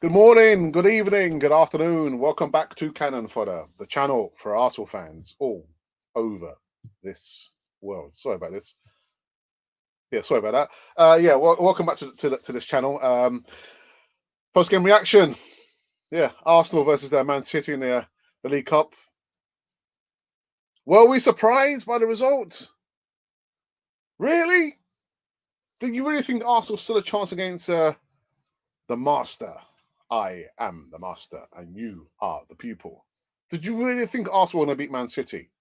Good morning, good evening, good afternoon. Welcome back to Cannon Fodder, the channel for Arsenal fans all over this world. Sorry about this. Yeah, sorry about that. Welcome back to this channel. Post game reaction. Yeah, Arsenal versus Man City in the League Cup. Were we surprised by the result? Really? Did you really think Arsenal stood a chance against the master? I am the master, and you are the pupil. Did you really think Arsenal were going to beat Man City?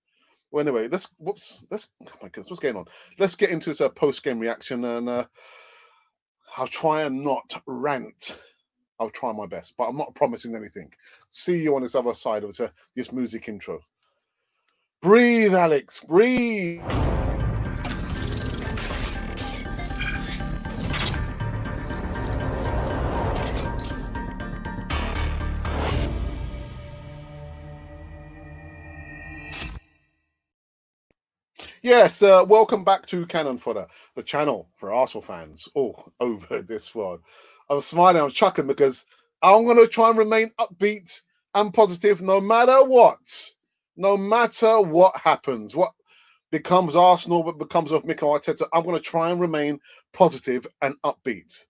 Well, anyway, oh my goodness, what's going on? Let's get into this post game reaction, and I'll try and not rant. I'll try my best, but I'm not promising anything. See you on this other side of this music intro. Breathe, Alex, breathe. Yes, welcome back to Cannon Fodder, the channel for Arsenal fans all over this world. I'm smiling, I'm chuckling because I'm going to try and remain upbeat and positive no matter what. No matter what happens, what becomes Arsenal, what becomes of Mikel Arteta, I'm going to try and remain positive and upbeat.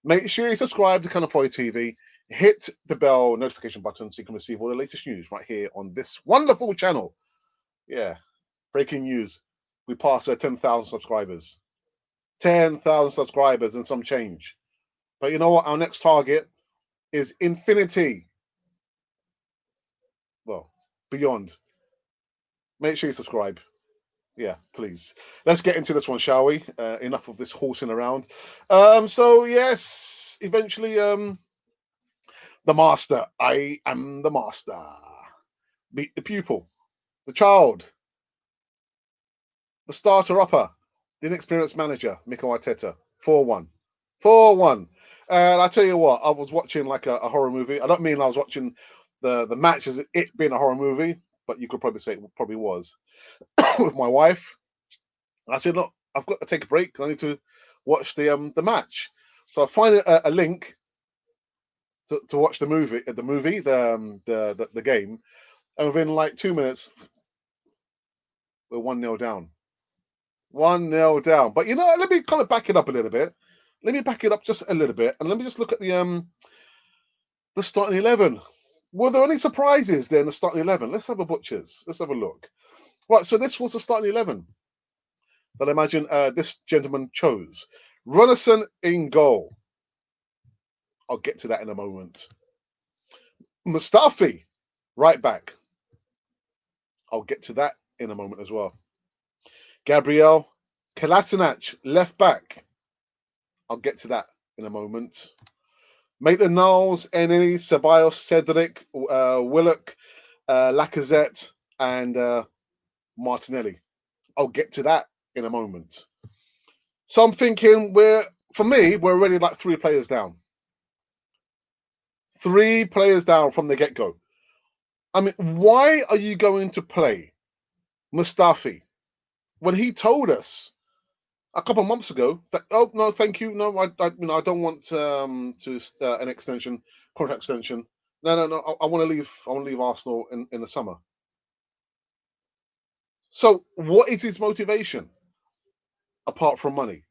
Make sure you subscribe to Cannon Fodder TV. Hit the bell notification button so you can receive all the latest news right here on this wonderful channel. Yeah. Breaking news. We passed 10,000 subscribers. 10,000 subscribers and some change. But you know what? Our next target is infinity. Well, beyond. Make sure you subscribe. Yeah, please. Let's get into this one, shall we? Enough of this horsing around. Yes, eventually, the master. I am the master. Beat the pupil, the child, the starter upper, the inexperienced manager, Mikel Arteta. 4-1. 4-1. And I tell you what, I was watching like a horror movie. I don't mean I was watching the match as it being a horror movie, but you could probably say it probably was. With my wife. I said, look, I've got to take a break. I need to watch the match. So I find a link to watch the game, and within like 2 minutes, we're 1-0 down. 1-0 down. But you know, let me kind of back it up a little bit. Let me back it up just a little bit, and let me just look at the starting 11. Were there any surprises there in the starting 11? Let's have a butchers. Let's have a look. Right, so this was the starting 11 that I imagine this gentleman chose. Runnison in goal. I'll get to that in a moment. Mustafi, right back. I'll get to that in a moment as well. Gabriel Kolasinac, left back. I'll get to that in a moment. Maitland-Niles, Ennis, Ceballos, Cedric, Willock, Lacazette, and Martinelli. I'll get to that in a moment. So I'm thinking we're already like 3 players down. 3 players down from the get-go. I mean, why are you going to play Mustafi when he told us a couple of months ago that, oh no, thank you, no, I don't want an extension, contract extension. No, I want to leave. I want to leave Arsenal in the summer. So, what is his motivation apart from money?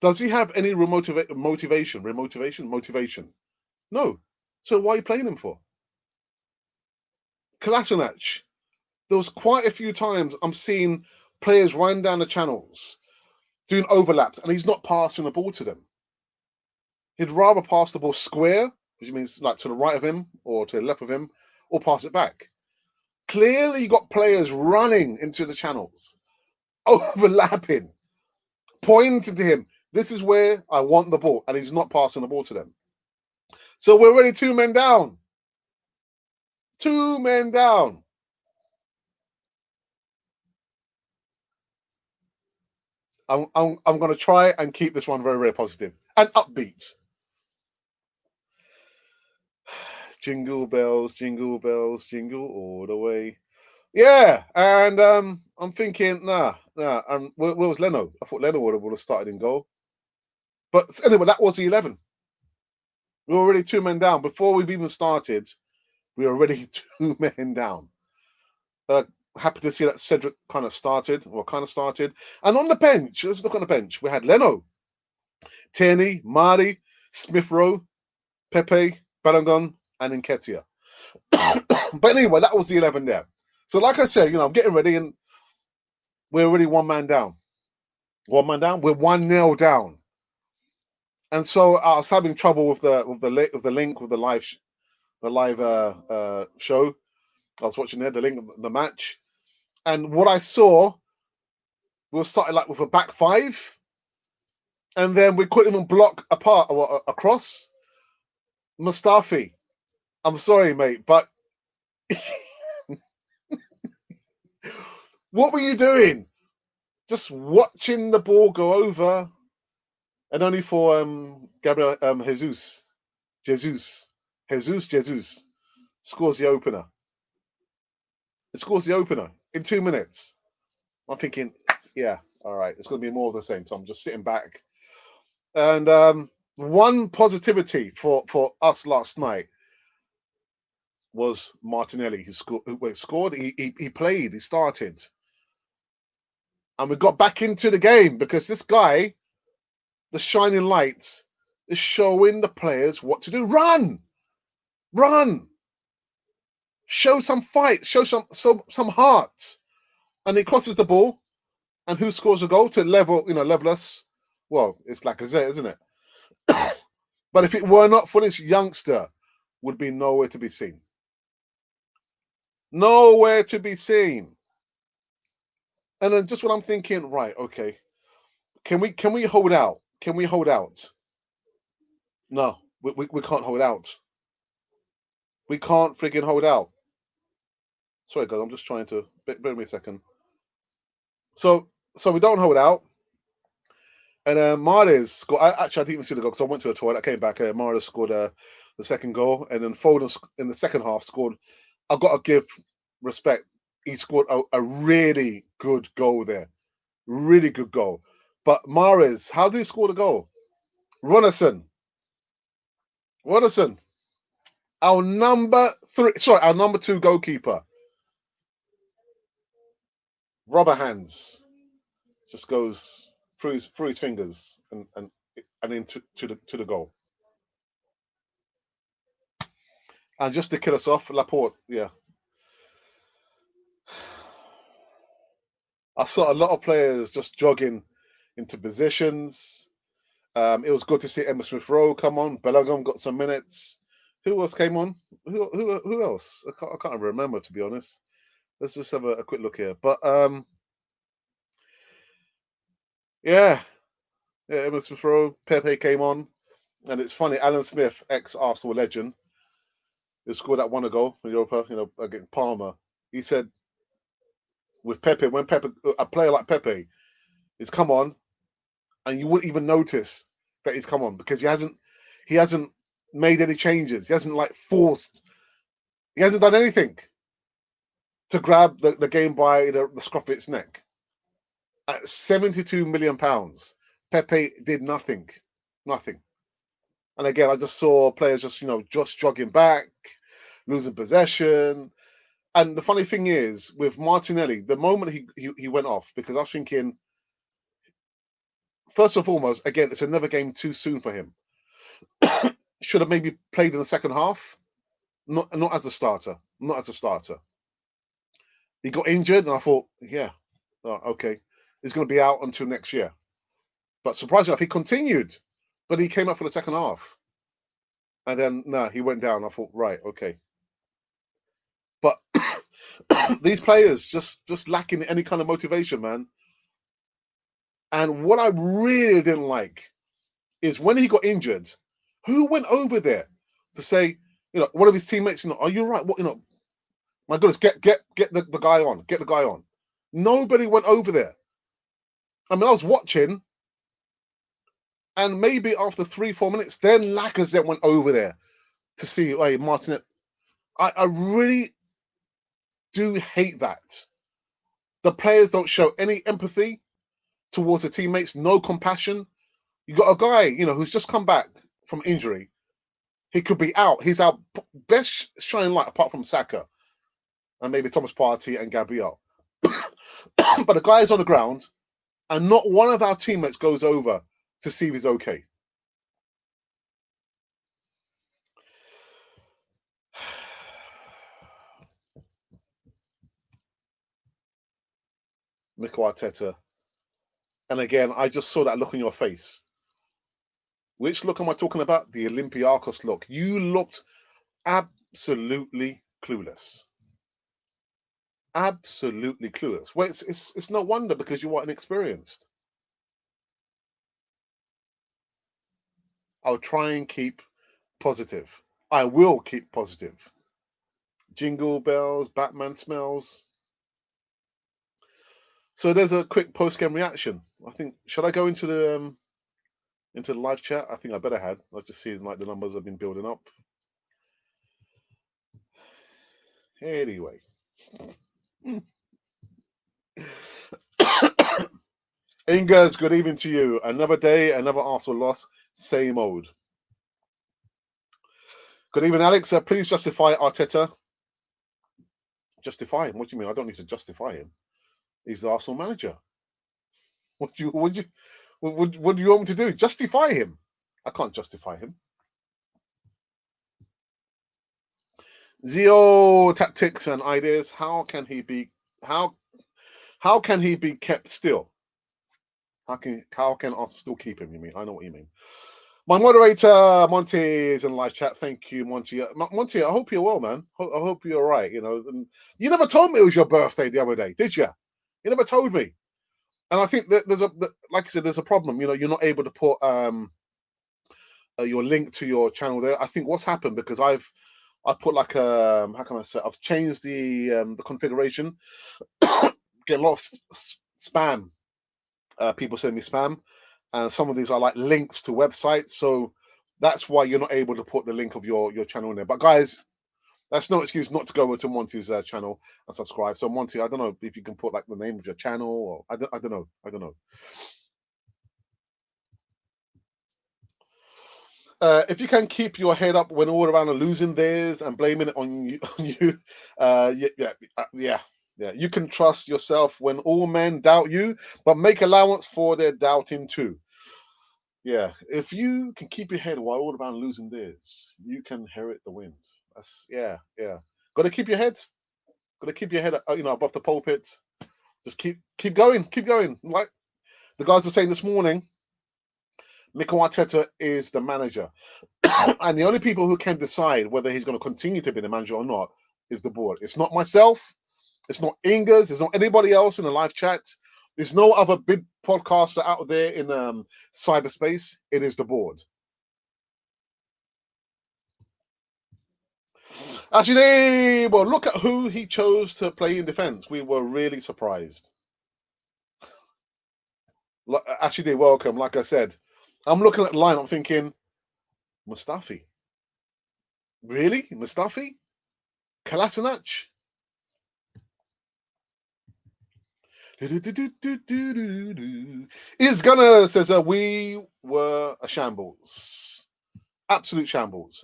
Does he have any motivation? No. So why are you playing him for? Kolasinac. There was quite a few times I'm seeing players running down the channels, doing overlaps, and he's not passing the ball to them. He'd rather pass the ball square, which means like to the right of him or to the left of him, or pass it back. Clearly, you got players running into the channels, overlapping, pointing to him. This is where I want the ball, and he's not passing the ball to them. So we're already 2 men down. 2 men down. I'm going to try and keep this one very, very positive and upbeat. Jingle bells, jingle all the way. Yeah, and I'm thinking, nah. Where was Leno? I thought Leno would have started in goal. But anyway, that was the 11. We were already 2 men down. Before we've even started, we were already 2 men down. Happy to see that Cedric kind of started. And on the bench, let's look on the bench. We had Leno, Tierney, Marty, Smith Rowe, Pepe, Balogun, and Nketiah. But anyway, that was the 11 there. So like I said, I'm getting ready and we're already 1 man down. 1 man down? We're 1-0 down. And so I was having trouble with the link with the live show. I was watching there, the link of the match. And what I saw, we were starting like with a back five. And then we couldn't even block across. Mustafi, I'm sorry, mate, but what were you doing? Just watching the ball go over, and only for Gabriel Jesus scores the opener. It scores the opener in 2 minutes. I'm thinking, yeah, all right, it's going to be more of the same. So I'm just sitting back. And one positivity for us last night was Martinelli, who scored. He played. He started, and we got back into the game because this guy, the shining light, is showing the players what to do. Run, show some fight, show some heart. And he crosses the ball, and who scores a goal to level us? Well, it's Lacazette, isn't it? But if it were not for this youngster, would be nowhere to be seen. Nowhere to be seen. And then just what I'm thinking, right, okay. Can we hold out? Can we hold out? No, we can't hold out. We can't freaking hold out. Sorry, guys, I'm just trying to bear with me a second. So we don't hold out. And Mahrez scored. I didn't even see the goal because I went to the toilet. I came back. Mahrez scored the second goal, and then Foden in the second half scored. I've got to give respect. He scored a really good goal there. Really good goal. But Mahrez, how did he score the goal? Ronison, our number 2 goalkeeper. Rubber hands. Just goes through his fingers and into to the goal. And just to kill us off, Laporte, yeah. I saw a lot of players just jogging into positions. It was good to see Emma Smith Rowe come on. Balogun got some minutes. Who else came on? Who else? I can't remember, to be honest. Let's just have a quick look here. But yeah, Emma Smith Rowe, Pepe came on, and it's funny. Alan Smith, ex-Arsenal legend, who scored that one goal in Europa, against Palmer. He said, with Pepe, when a player like Pepe is come on, and you wouldn't even notice that he's come on because he hasn't made any changes. He hasn't he hasn't done anything to grab the game by the scruff of its neck. At £72 million, Pepe did nothing. And again, I just saw players just jogging back, losing possession. And the funny thing is, with Martinelli, the moment he went off, because I was thinking, first and foremost, again, it's another game too soon for him. Should have maybe played in the second half, not as a starter. He got injured, and I thought, yeah, okay, he's going to be out until next year. But surprisingly enough, he continued, but he came up for the second half, and then he went down. I thought, right, okay. But these players just lacking any kind of motivation, man. And what I really didn't like is when he got injured, who went over there to say, one of his teammates, are you right? What, my goodness, get the guy on, get the guy on. Nobody went over there. I mean, I was watching, and maybe after 3-4 minutes, then Lacazette went over there to see, hey, Martinez. I really do hate that. The players don't show any empathy towards the teammates, no compassion. You got a guy, who's just come back from injury, He could be out. He's our best shining light apart from Saka and maybe Thomas Partey and Gabriel. But the guy is on the ground, and not one of our teammates goes over to see if he's okay. Mikel Arteta. And again, I just saw that look on your face. Which look am I talking about? The Olympiacos look. You looked absolutely clueless. Absolutely clueless. Well, it's no wonder because you are inexperienced. I'll try and keep positive. I will keep positive. Jingle bells, Batman smells. So there's a quick post-game reaction. I think, should I go into the live chat? I think I better had. I was just seeing like the numbers have been building up. Anyway. Ingers, good evening to you. Another day, another Arsenal loss. Same old. Good evening, Alex. Please justify Arteta. Justify him? What do you mean? I don't need to justify him. He's the Arsenal manager. What do you want me to do? Justify him? I can't justify him. Zio tactics and ideas. How can he be kept still? How can Arsenal still keep him? You mean? I know what you mean. My moderator Monty is in live chat. Thank you, Monty. Monty, I hope you're well, man. I hope you're all right. You know, and you never told me it was your birthday the other day, did you? You never told me. And I think that like I said, there's a problem. You know, you're not able to put your link to your channel there. I think what's happened because I put like how can I say? I've changed the configuration. Get a lot of spam. People send me spam, and some of these are like links to websites. So that's why you're not able to put the link of your channel in there. But guys, that's no excuse not to go over to Monty's channel and subscribe. So Monty, I don't know if you can put like the name of your channel, or I don't know. If you can keep your head up when all around are losing theirs and blaming it on you, yeah. You can trust yourself when all men doubt you, but make allowance for their doubting too. Yeah, if you can keep your head while all around losing theirs, you can inherit the wind. That's yeah. Got to keep your head. Got to keep your head, above the pulpit. Just keep going, keep going. Like the guys were saying this morning, Mikel Arteta is the manager. And the only people who can decide whether he's going to continue to be the manager or not is the board. It's not myself. It's not Ingers. It's not anybody else in the live chat. There's no other big podcaster out there in cyberspace. It is the board. Actually, well, look at who he chose to play in defense. We were really surprised. Actually, welcome. Like I said, I'm looking at the line. I'm thinking, Mustafi. Really? Mustafi? Kolasinac? Is Gunner says we were a shambles. Absolute shambles.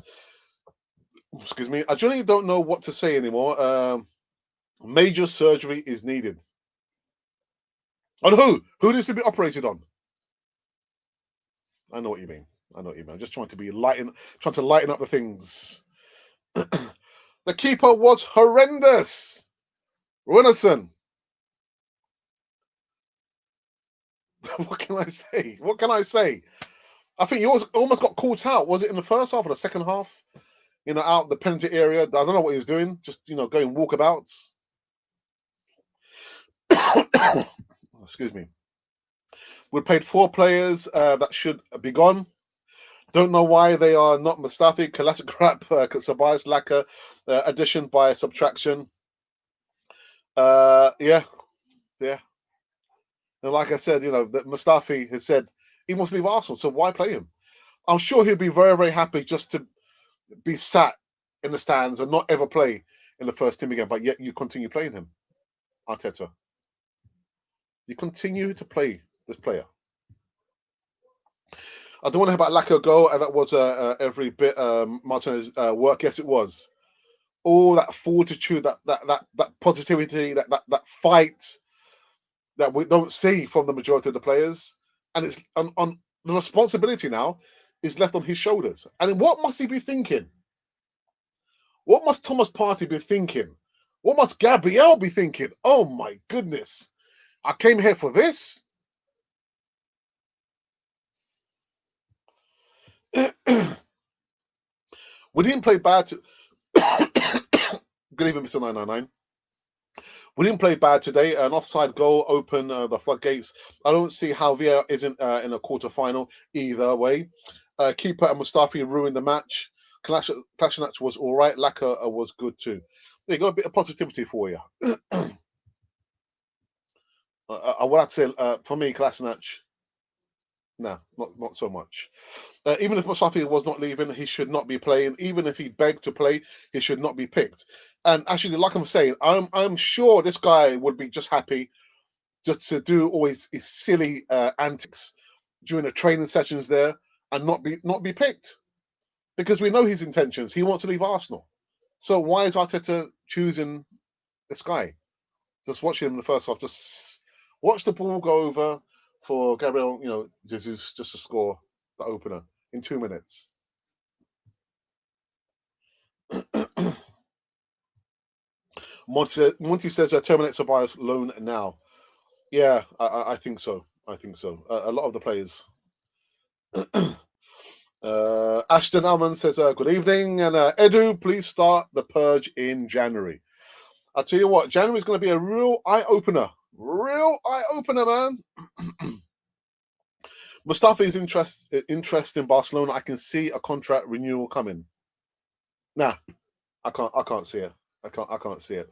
Excuse me. I genuinely don't know what to say anymore. Major surgery is needed. On who? Who needs to be operated on? I know what you mean. I'm just trying to lighten up the things. The keeper was horrendous. Runnison. What can I say? I think he almost got caught out. Was it in the first half or the second half? Out the penalty area. I don't know what he was doing. Just, going walkabouts. Excuse me. We paid 4 players that should be gone. Don't know why they are not Mustafi, Kalatagrap, Sabais, Laka, addition by subtraction. Yeah. And like I said, that Mustafi has said he wants to leave Arsenal, so why play him? I'm sure he'll be very, very happy just to be sat in the stands and not ever play in the first team again, but yet you continue playing him, Arteta. You continue to play this player. I don't want to hear about lack of goal, and that was every bit Martinez work. Yes, it was. All that fortitude, that positivity, that fight that we don't see from the majority of the players, and it's on the responsibility now is left on his shoulders. And what must he be thinking? What must Thomas Partey be thinking? What must Gabriel be thinking? Oh my goodness! I came here for this. We didn't play bad. Good evening, Mr. 999. We didn't play bad today. An offside goal opened the floodgates. I don't see how VAR isn't in a quarter final either way. Keeper and Mustafi ruined the match. Kolasinac was all right. Laka was good too. They got a bit of positivity for you. I would have to say, for me, Kolasinac, no, not so much. Even if Mustafi was not leaving, he should not be playing. Even if he begged to play, he should not be picked. And actually, like I'm saying, I'm sure this guy would be just happy just to do all his silly antics during the training sessions there and not be picked, because we know his intentions. He wants to leave Arsenal. So why is Arteta choosing this guy? Just watch him in the first half. Just watch the ball go over for Gabriel, Jesus, just to score the opener in 2 minutes. Monty says terminate Tobias loan now. Yeah, I think so. I think so. A lot of the players. Ashton Almond says, good evening. And Edu, please start the purge in January. I'll tell you what, January is going to be a real eye-opener. Real eye-opener, man. Mustafi's interest in Barcelona, I can see a contract renewal coming. Nah, I can't see it. I can't see it.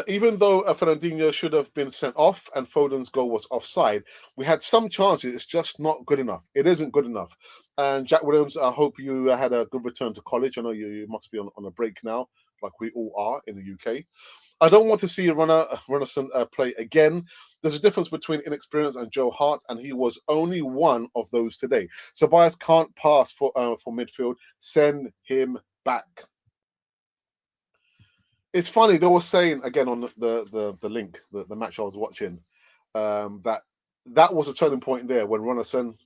Even though Fernandinho should have been sent off and Foden's goal was offside, we had some chances. It's just not good enough. It isn't good enough. And Jack Williams, I hope you had a good return to college. I know you must be on a break now, like we all are in the UK. I don't want to see Runnison play again. There's a difference between inexperience and Joe Hart, and he was only one of those today. Tobias can't pass for midfield. Send him back. It's funny, they were saying again on the link, the match I was watching, that was a turning point there when Runnison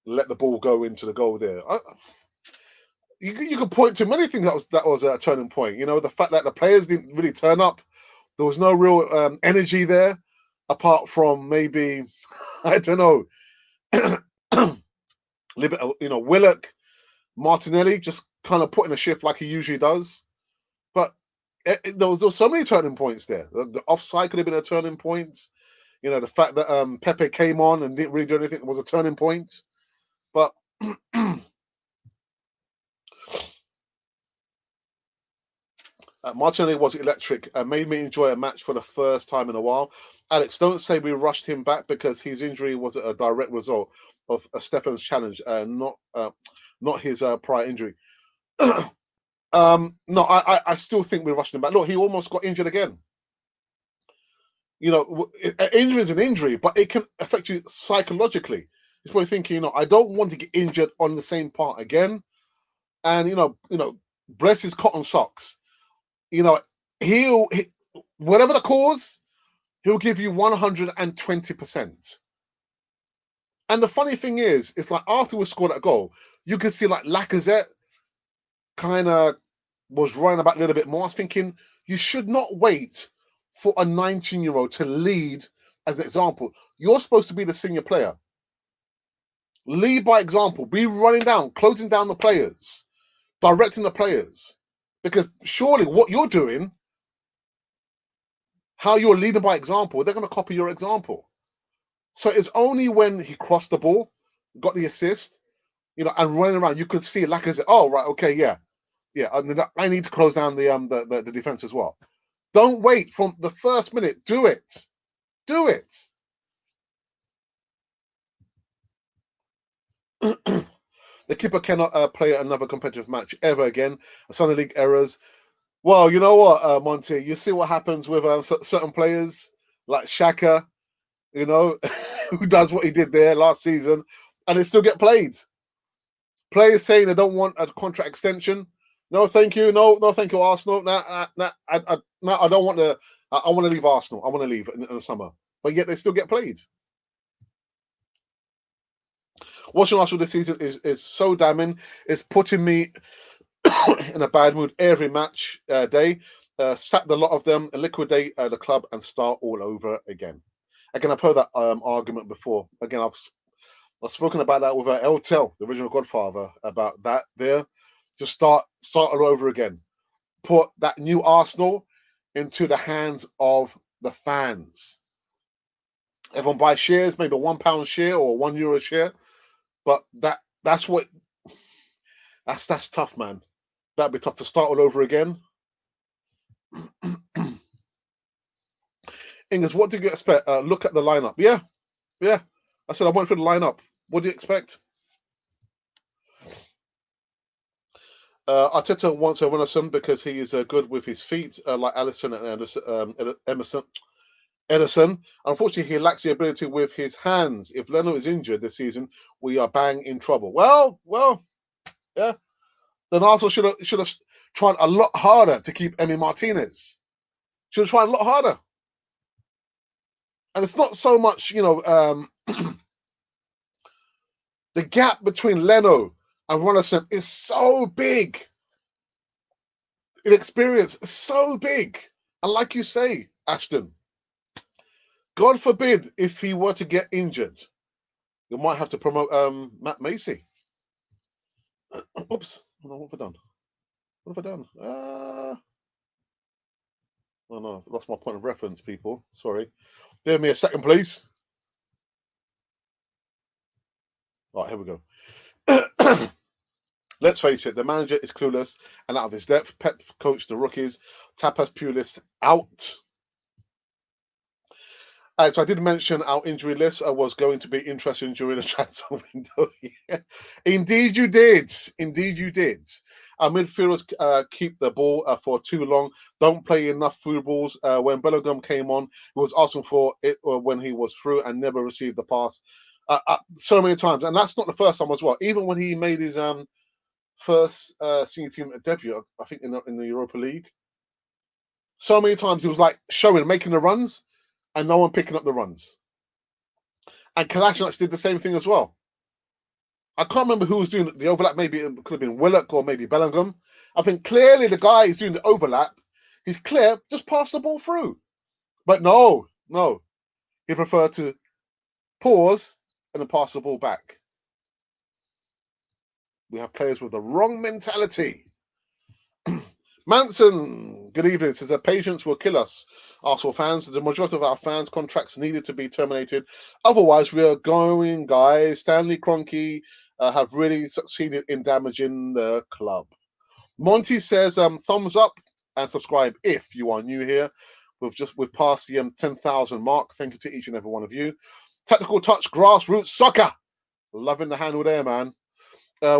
let the ball go into the goal there. You could point to many things that was a turning point. The fact that the players didn't really turn up, there was no real energy there, apart from maybe I don't know, Willock, Martinelli just kind of putting a shift like he usually does, but. There was so many turning points there. The offside could have been a turning point. The fact that Pepe came on and didn't really do anything was a turning point. But Martinelli was electric and made me enjoy a match for the first time in a while. Alex, don't say we rushed him back because his injury was a direct result of Stefan's challenge, not his prior injury. No, I still think we rushed him back. Look, he almost got injured again. Injury is an injury, but it can affect you psychologically. It's probably thinking, I don't want to get injured on the same part again. And bless his cotton socks. He'll whatever the cause, he'll give you 120%. And the funny thing is, it's like after we scored that goal, you can see like Lacazette kind of was running about a little bit more. I was thinking, you should not wait for a 19-year-old to lead as an example. You're supposed to be the senior player. Lead by example. Be running down, closing down the players, directing the players. Because surely what you're doing, how you're leading by example, they're going to copy your example. So it's only when he crossed the ball, got the assist, and running around, you could see Lacazette. Oh, right, okay, yeah. I need to close down the defense as well. Don't wait from the first minute. Do it. Do it. The keeper cannot play another competitive match ever again. Sunday League errors. Well, you know what, Monty? You see what happens with certain players like Shaka, who does what he did there last season. and they still get played. Players saying they don't want a contract extension. No, thank you. No, no, thank you, Arsenal. I don't want to. I want to leave Arsenal. I want to leave in the summer. But yet they still get played. Watching Arsenal this season is so damning. It's putting me in a bad mood every match day. Sack the lot of them, liquidate the club, and start all over again. Again, I've heard that argument before. Again, I've spoken about that with El Tel, the original Godfather, about that there. To start all over again. Put that new Arsenal into the hands of the fans. Everyone buys shares, maybe £1 share or €1 share. But that's tough, man. That'd be tough to start all over again. Ingers, what do you expect? Look at the lineup. Yeah. I said I went through the lineup. What do you expect? Arteta wants a Renaissance because he is good with his feet, like Alisson and Edison. Unfortunately, he lacks the ability with his hands. If Leno is injured this season, we are bang in trouble. Well, yeah. Then Arsenal should have tried a lot harder to keep Emi Martinez. Should have tried a lot harder. And it's not so much, the gap between Leno and Ronaldson is so big. In experience, is so big. And like you say, Ashton, God forbid if he were to get injured, you might have to promote Matt Macy. Oops. What have I done? What have I done? Oh no, I've lost my point of reference, people. Sorry. Give me a second, please. All right, here we go. Let's face it, the manager is clueless and out of his depth. Pep coached the rookies. Tapas Pulis out. So I did mention our injury list was going to be interesting during the transfer window. Yeah. Indeed you did. Our midfielders keep the ball for too long. Don't play enough through balls. When Bellingham came on, he was asking for it when he was through and never received the pass. So many times. And that's not the first time as well. Even when he made his first senior team debut, I think in the Europa League. So many times he was like making the runs, and no one picking up the runs. And Kolasinac did the same thing as well. I can't remember who was doing the overlap. Maybe it could have been Willock or maybe Bellingham. I think clearly the guy is doing the overlap. He's clear, just pass the ball through. But no. He preferred to pause and then pass the ball back. We have players with the wrong mentality. Manson, good evening. Says that patience will kill us, Arsenal fans. The majority of our fans' contracts needed to be terminated. Otherwise, we are going, guys. Stanley Kroenke have really succeeded in damaging the club. Monty says, thumbs up and subscribe if you are new here. We've passed the 10,000 mark. Thank you to each and every one of you. Tactical touch, grassroots soccer. Loving the handle there, man.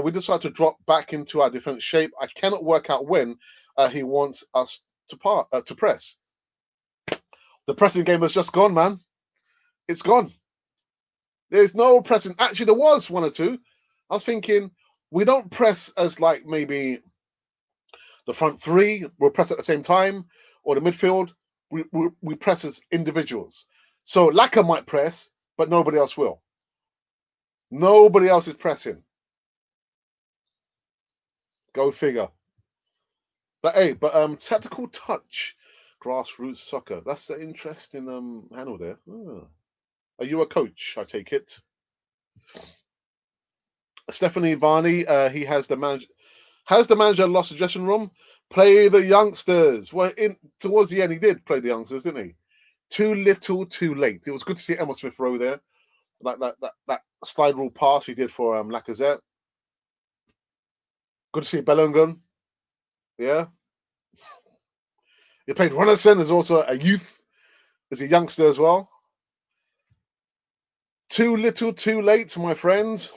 We decided to drop back into our defense shape. I cannot work out when he wants us to press. The pressing game has just gone, man. It's gone. There's no pressing. Actually, there was one or two. I was thinking we don't press as like maybe the front three will press at the same time, or the midfield. We press as individuals. So Laka might press, but nobody else will. Nobody else is pressing. Go figure. But hey, tactical touch, grassroots soccer. That's an interesting handle there. Are you a coach? I take it. Stephanie Varney, he has the manager. Has the manager lost the dressing room? Play the youngsters. Well, towards the end, he did play the youngsters, didn't he? Too little, too late. It was good to see Emma Smith Rowe there, like that slide rule pass he did for Lacazette. Good to see Bellingham. Yeah. He played Ronaldson as also a youth, as a youngster as well. Too little, too late, my friends.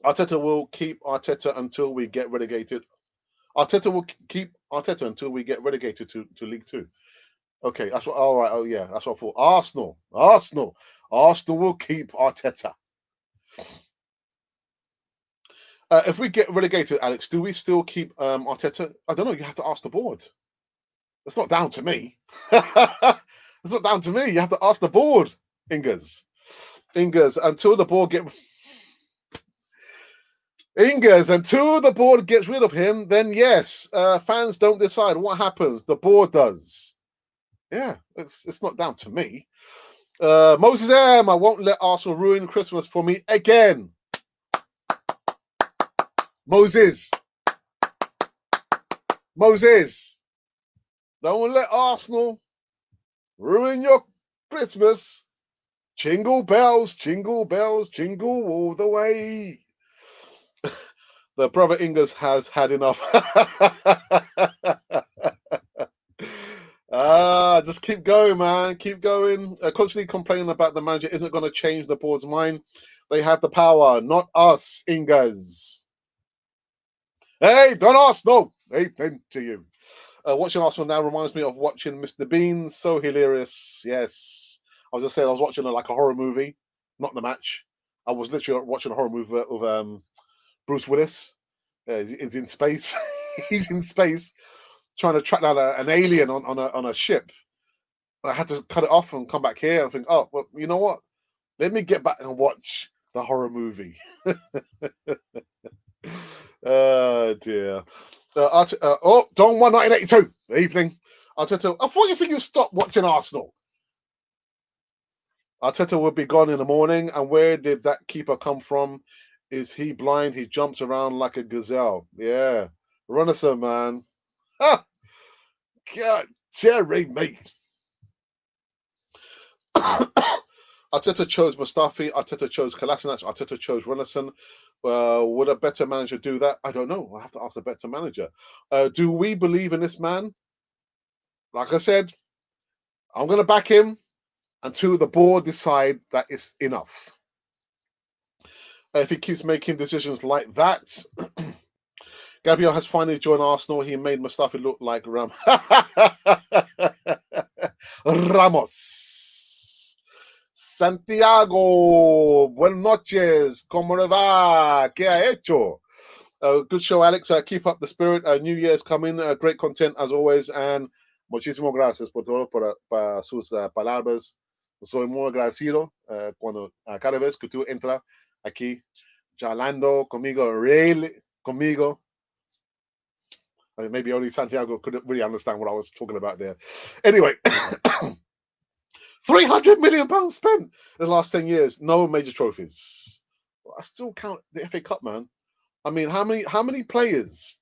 Arteta will keep Arteta until we get relegated. Arteta will keep Arteta until we get relegated to League Two. Okay, that's what. All right. Oh yeah, that's what I thought. Arsenal will keep Arteta. If we get relegated, Alex, do we still keep Arteta? I don't know. You have to ask the board. It's not down to me. It's not down to me. You have to ask the board, Ingers. Until the board gets rid of him, then yes, fans don't decide what happens. The board does. Yeah, it's not down to me. Moses M, I won't let Arsenal ruin Christmas for me again. Moses, don't let Arsenal ruin your Christmas. Jingle bells, jingle bells, jingle all the way. The brother Ingers has had enough. Just keep going, man. Keep going. Constantly complaining about the manager isn't going to change the board's mind. They have the power, not us, Ingers. Hey, don't ask, no. Amen to you. Watching Arsenal now reminds me of watching Mr. Bean. So hilarious. Yes. I was just saying, I was watching like a horror movie, not the match. I was literally watching a horror movie of Bruce Willis. He's in space. He's in space trying to track down an alien on a ship. And I had to cut it off and come back here and think, oh, well, you know what? Let me get back and watch the horror movie. Oh, dear. Don 1982. Evening. Arteta, I thought you said you stopped watching Arsenal. Arteta would be gone in the morning. And where did that keeper come from? Is he blind? He jumps around like a gazelle. Yeah. Runnison, man. Ah, God, Jerry, mate. Arteta chose Mustafi. Arteta chose Kolasinac. Arteta chose Runnison. Would a better manager do that? I don't know. I'll have to ask a better manager. Do we believe in this man? Like I said, I'm going to back him until the board decide that it's enough. If he keeps making decisions like that, Gabriel has finally joined Arsenal. He made Mustafi look like Ramos. Santiago, buenas noches. ¿Cómo le va? ¿Qué ha hecho? Good show, Alex. Keep up the spirit. New Year's coming. Great content as always. And muchísimas gracias por todo, por sus palabras. Soy muy agradecido cuando cada vez que tú entras aquí, charlando conmigo, conmigo. I mean, maybe only Santiago couldn't really understand what I was talking about there. Anyway, £300 million spent in the last 10 years. No major trophies. I still count the FA Cup, man. I mean, how many players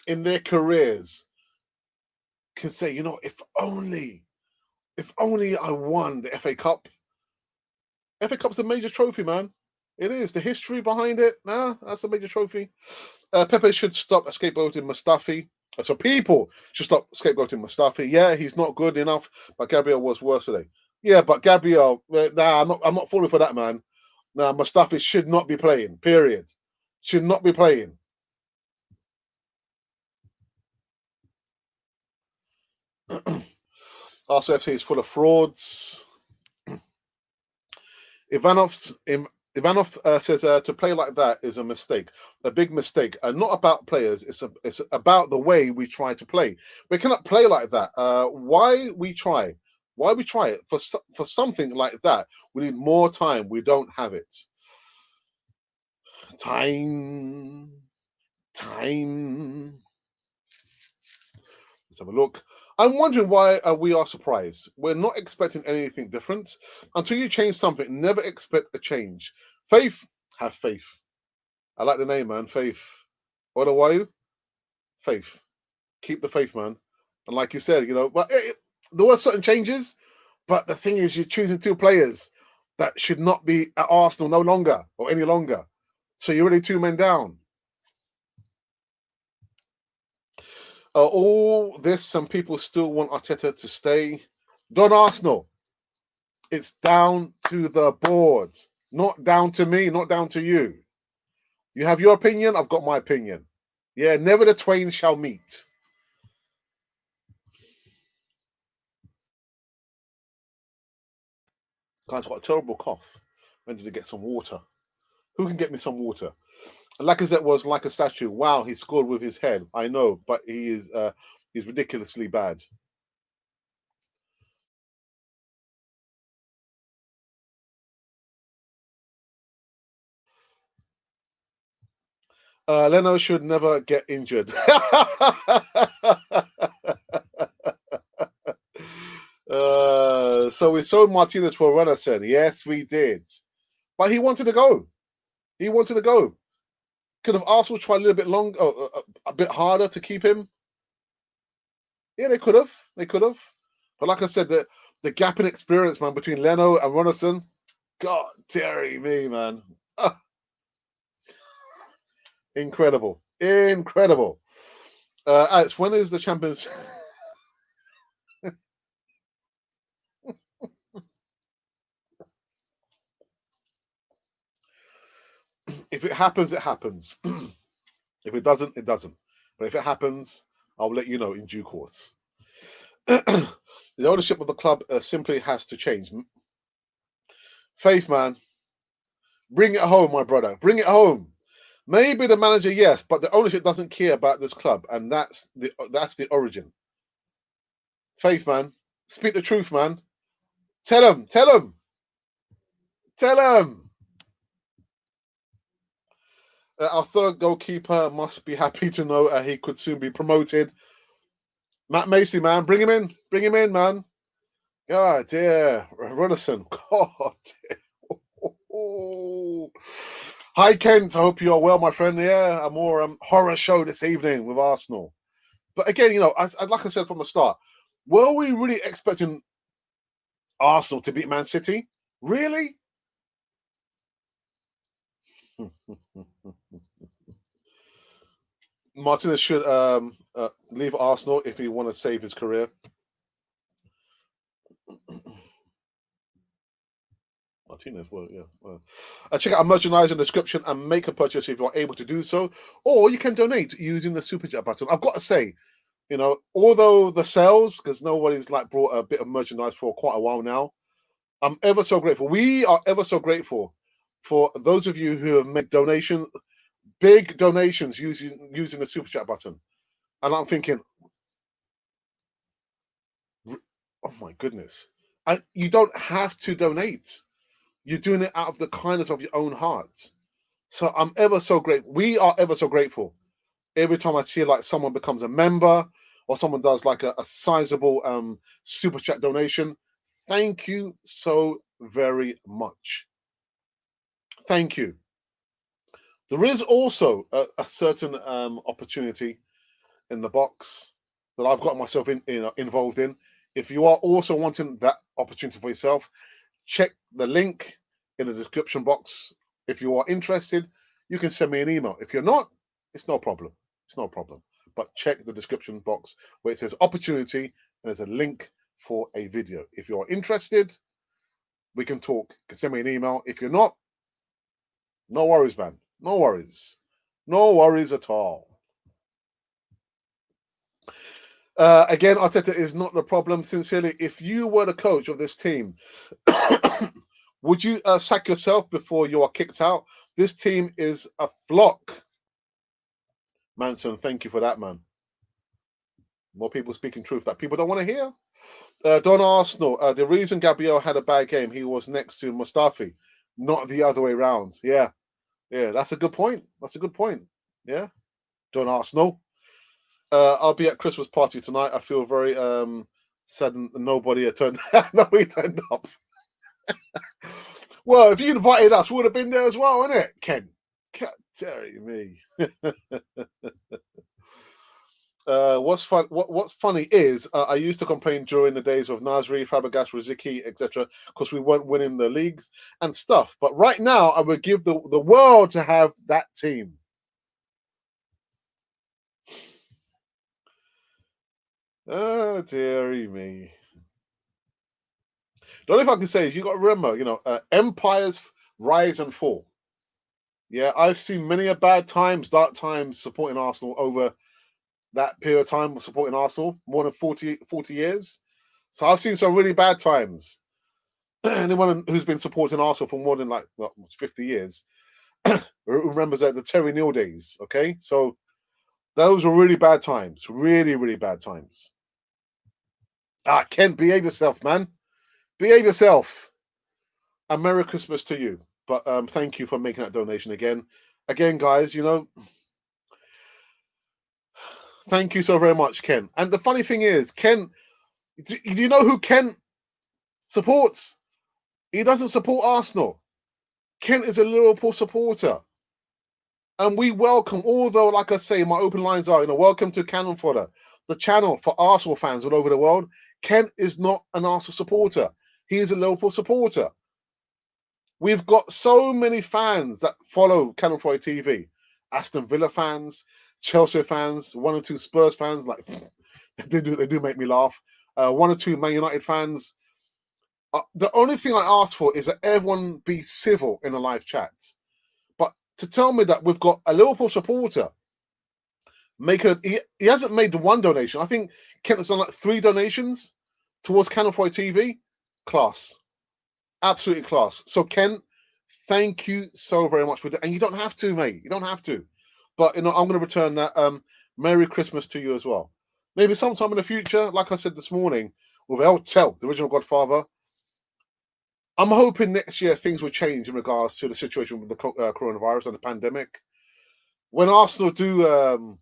in their careers can say, you know, if only I won the FA Cup. FA Cup's a major trophy, man. It is. The history behind it, that's a major trophy. Pepe should stop scapegoating Mustafi. So people should stop scapegoating Mustafi. Yeah, he's not good enough, but Gabriel was worse today. Yeah, but Gabriel, I'm not falling for that, man. Nah, Mustafi should not be playing. Period. Should not be playing. RCFC is full of frauds. Ivanov says to play like that is a mistake, a big mistake. Not about players. It's about the way we try to play. We cannot play like that. Why we try? Why we try it for something like that? We need more time. We don't have it. Time. Let's have a look. I'm wondering why we are surprised. We're not expecting anything different. Until you change something, never expect a change. Faith, have faith. I like the name, man. Faith. Odawayu, faith. Keep the faith, man. And like you said, you know, but there were certain changes, but the thing is, you're choosing two players that should not be at Arsenal no longer or any longer. So you're already two men down. All this, some people still want Arteta to stay. Don Arsenal, it's down to the board, not down to me, not down to you. You have your opinion, I've got my opinion. Yeah, never the twain shall meet. Guys, got a terrible cough. I need to get some water. Who can get me some water? Lacazette was like a statue. Wow, he scored with his head. I know, but he's ridiculously bad. Leno should never get injured. So we sold Martinez for Renison. Yes, we did. But he wanted to go. He wanted to go. Could have Arsenal tried a little bit longer, a bit harder to keep him? Yeah, they could have. They could have. But like I said, the gap in experience, man, between Leno and Ronison, God, dearie me, man. Incredible. Incredible. Alex, when is the Champions? If it happens, it happens. If it doesn't, it doesn't. But if it happens, I'll let you know in due course. The ownership of the club simply has to change. Faith, man, bring it home, my brother. Bring it home. Maybe the manager, yes, but the ownership doesn't care about this club, and that's the origin. Faith, man, speak the truth, man. Tell him, tell him, tell him. Our third goalkeeper must be happy to know he could soon be promoted. Matt Macy, man, bring him in, man. God dear, Runnison. God dear. Oh. Hi Kent, I hope you are well, my friend. Yeah, a more horror show this evening with Arsenal. But again, like I said from the start, were we really expecting Arsenal to beat Man City? Really? Martinez should leave Arsenal if he want to save his career. Martinez, well, yeah. Well. Check out our merchandise description and make a purchase if you're able to do so, or you can donate using the super chat button. I've got to say, although the sales, because nobody's like brought a bit of merchandise for quite a while now, I'm ever so grateful. We are ever so grateful for those of you who have made donations, big donations using the super chat button. And I'm thinking, oh my goodness, you don't have to donate. You're doing it out of the kindness of your own heart. So I'm ever so grateful. We are ever so grateful. Every time I see like someone becomes a member or someone does like a sizable super chat donation, thank you so very much. Thank you. There is also a certain opportunity in the box that I've got myself involved in. If you are also wanting that opportunity for yourself, check the link in the description box. If you are interested, you can send me an email. If you're not, it's no problem. It's no problem. But check the description box where it says opportunity and there's a link for a video. If you're interested, we can talk. You can send me an email. If you're not, no worries, man. No worries. No worries at all. Again, Arteta is not the problem. Sincerely, if you were the coach of this team, would you sack yourself before you are kicked out? This team is a flock. Manson, thank you for that, man. More people speaking truth that people don't want to hear. Don Arsenal, the reason Gabriel had a bad game, he was next to Mustafi, not the other way around. Yeah, that's a good point. That's a good point. Yeah, Don Arsenal. I'll be at Christmas party tonight. I feel very sad nobody turned nobody turned up. Well, if you invited us, we would have been there as well, wouldn't it, Ken? Terry me. What's funny is I used to complain during the days of Nasri, Fabregas, Riziki, etc., because we weren't winning the leagues and stuff. But right now, I would give the world to have that team. Oh, dearie me. The only thing I can say is you got to remember, empires rise and fall. Yeah, I've seen many a bad times, dark times supporting Arsenal over that period of time supporting Arsenal, more than 40 years. So I've seen some really bad times. Anyone who's been supporting Arsenal for more than 50 years, remembers the Terry Neal days. Okay, so those were really bad times, really, really bad times. Ken, behave yourself, man. Behave yourself. And Merry Christmas to you. But thank you for making that donation again. Again, guys, thank you so very much, Ken. And the funny thing is, Ken, do you know who Ken supports? He doesn't support Arsenal. Ken is a Liverpool supporter. And we welcome, although, like I say, my open lines are, welcome to Cannon Fodder, the channel for Arsenal fans all over the world. Ken is not an Arsenal supporter. He is a Liverpool supporter. We've got so many fans that follow Cannon Fodder TV. Aston Villa fans, Chelsea fans, one or two Spurs fans, like they do make me laugh. One or two Man United fans. The only thing I ask for is that everyone be civil in the live chat. But to tell me that we've got a Liverpool supporter he hasn't made the one donation. I think Kent has done like 3 donations towards Cannon Fodder TV. Class. Absolutely class. So Ken, thank you so very much for that. And you don't have to, mate. You don't have to. But I'm going to return that. Merry Christmas to you as well. Maybe sometime in the future, like I said this morning, with El Tel, the original Godfather. I'm hoping next year things will change in regards to the situation with the coronavirus and the pandemic. When Arsenal do,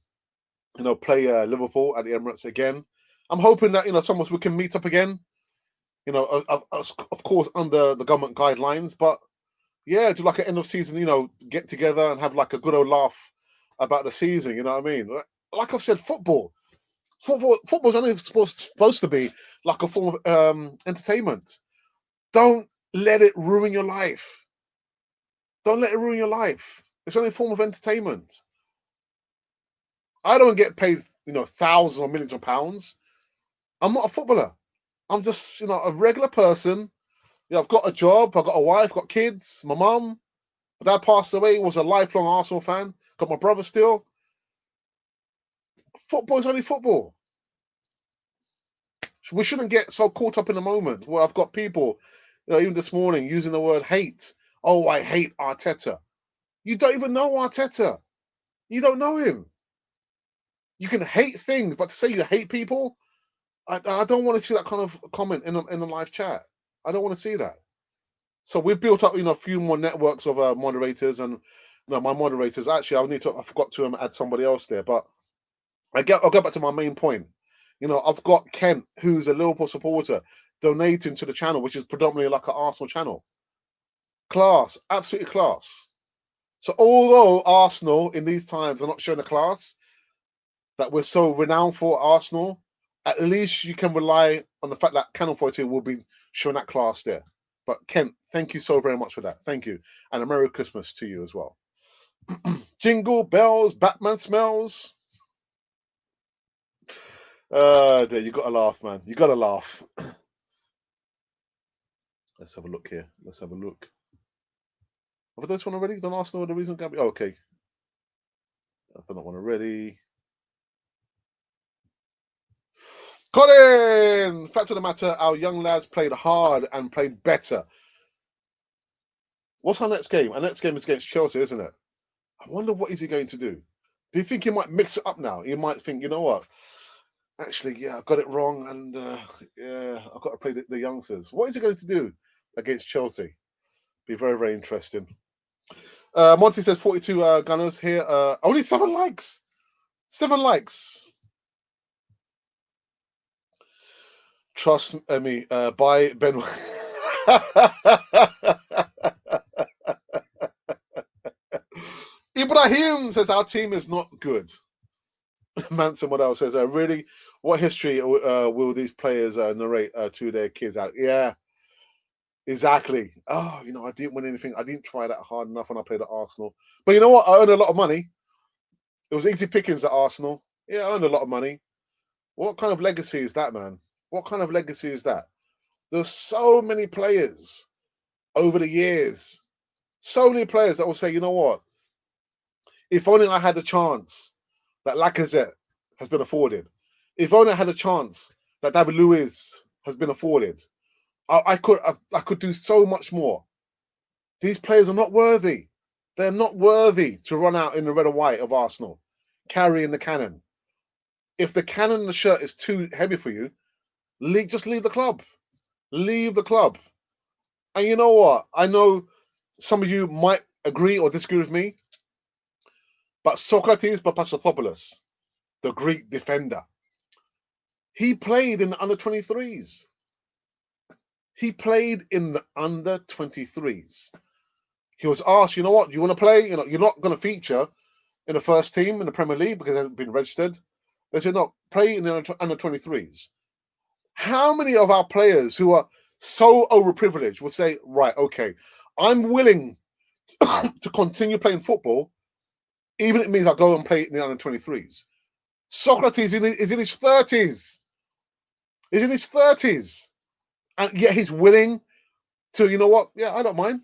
play Liverpool at the Emirates again, I'm hoping that some of us we can meet up again. Of course under the government guidelines, but yeah, do like an end of season, get together and have like a good old laugh about the season. You know what I mean? Like I've said, football's only supposed to be like a form of entertainment. Don't let it ruin your life. Don't let it ruin your life. It's only a form of entertainment. I don't get paid, thousands or millions of pounds. I'm not a footballer. I'm just, a regular person. Yeah, I've got a job. I've got a wife. Got kids. My mum. My dad passed away. Was a lifelong Arsenal fan. Got my brother still. Football is only football. We shouldn't get so caught up in the moment where I've got people, even this morning using the word hate. Oh, I hate Arteta. You don't even know Arteta. You don't know him. You can hate things, but to say you hate people, I don't want to see that kind of comment in a live chat. I don't want to see that. So we've built up, a few more networks of moderators, and my moderators. Actually, I forgot to add somebody else there, but I'll go back to my main point. I've got Kent, who's a Liverpool supporter, donating to the channel, which is predominantly like an Arsenal channel. Class, absolutely class. So although Arsenal in these times are not showing the class that we're so renowned for, Arsenal, at least you can rely on the fact that Cannon 42 will be showing that class there. But Kent, thank you so very much for that. Thank you. And a Merry Christmas to you as well. Jingle bells, Batman smells. You got to laugh, man. You got to laugh. Let's have a look here. Let's have a look. Have I done this one already? Done Arsenal the reason? Oh, okay. I've done that one already. Colin! Fact of the matter, our young lads played hard and played better. What's our next game? Our next game is against Chelsea, isn't it? I wonder what is he going to do. Do you think he might mix it up now? He might think, you know what? Actually, yeah, I got it wrong, and yeah, I've got to play the youngsters. What is he going to do against Chelsea? Be very, very interesting. Monty says 42 gunners here. Only 7 likes. 7 likes. Trust me, by Ben. Ibrahim says our team is not good. Manson, what else says? Really, what history will these players narrate to their kids out? Yeah, exactly. Oh, I didn't win anything. I didn't try that hard enough when I played at Arsenal. But you know what? I earned a lot of money. It was easy pickings at Arsenal. Yeah, I earned a lot of money. What kind of legacy is that, man? What kind of legacy is that? There's so many players over the years. So many players that will say, you know what? If only I had a chance that Lacazette has been afforded. If only I had a chance that David Luiz has been afforded. I could do so much more. These players are not worthy. They're not worthy to run out in the red and white of Arsenal, carrying the cannon. If the cannon and the shirt is too heavy for you, just leave the club. Leave the club. And you know what? I know some of you might agree or disagree with me, but Socrates Papastathopoulos, the Greek defender, he played in the under-23s. He played in the under-23s. He was asked, you know what, do you want to play? You know, you're not going to feature in the first team in the Premier League because they haven't been registered. They said, no, play in the under-23s. How many of our players who are so overprivileged would say, right, okay, I'm willing to continue playing football, even if it means I go and play in the under-23s. Socrates is in his 30s. He's in his 30s. And yet he's willing to, you know what? Yeah, I don't mind.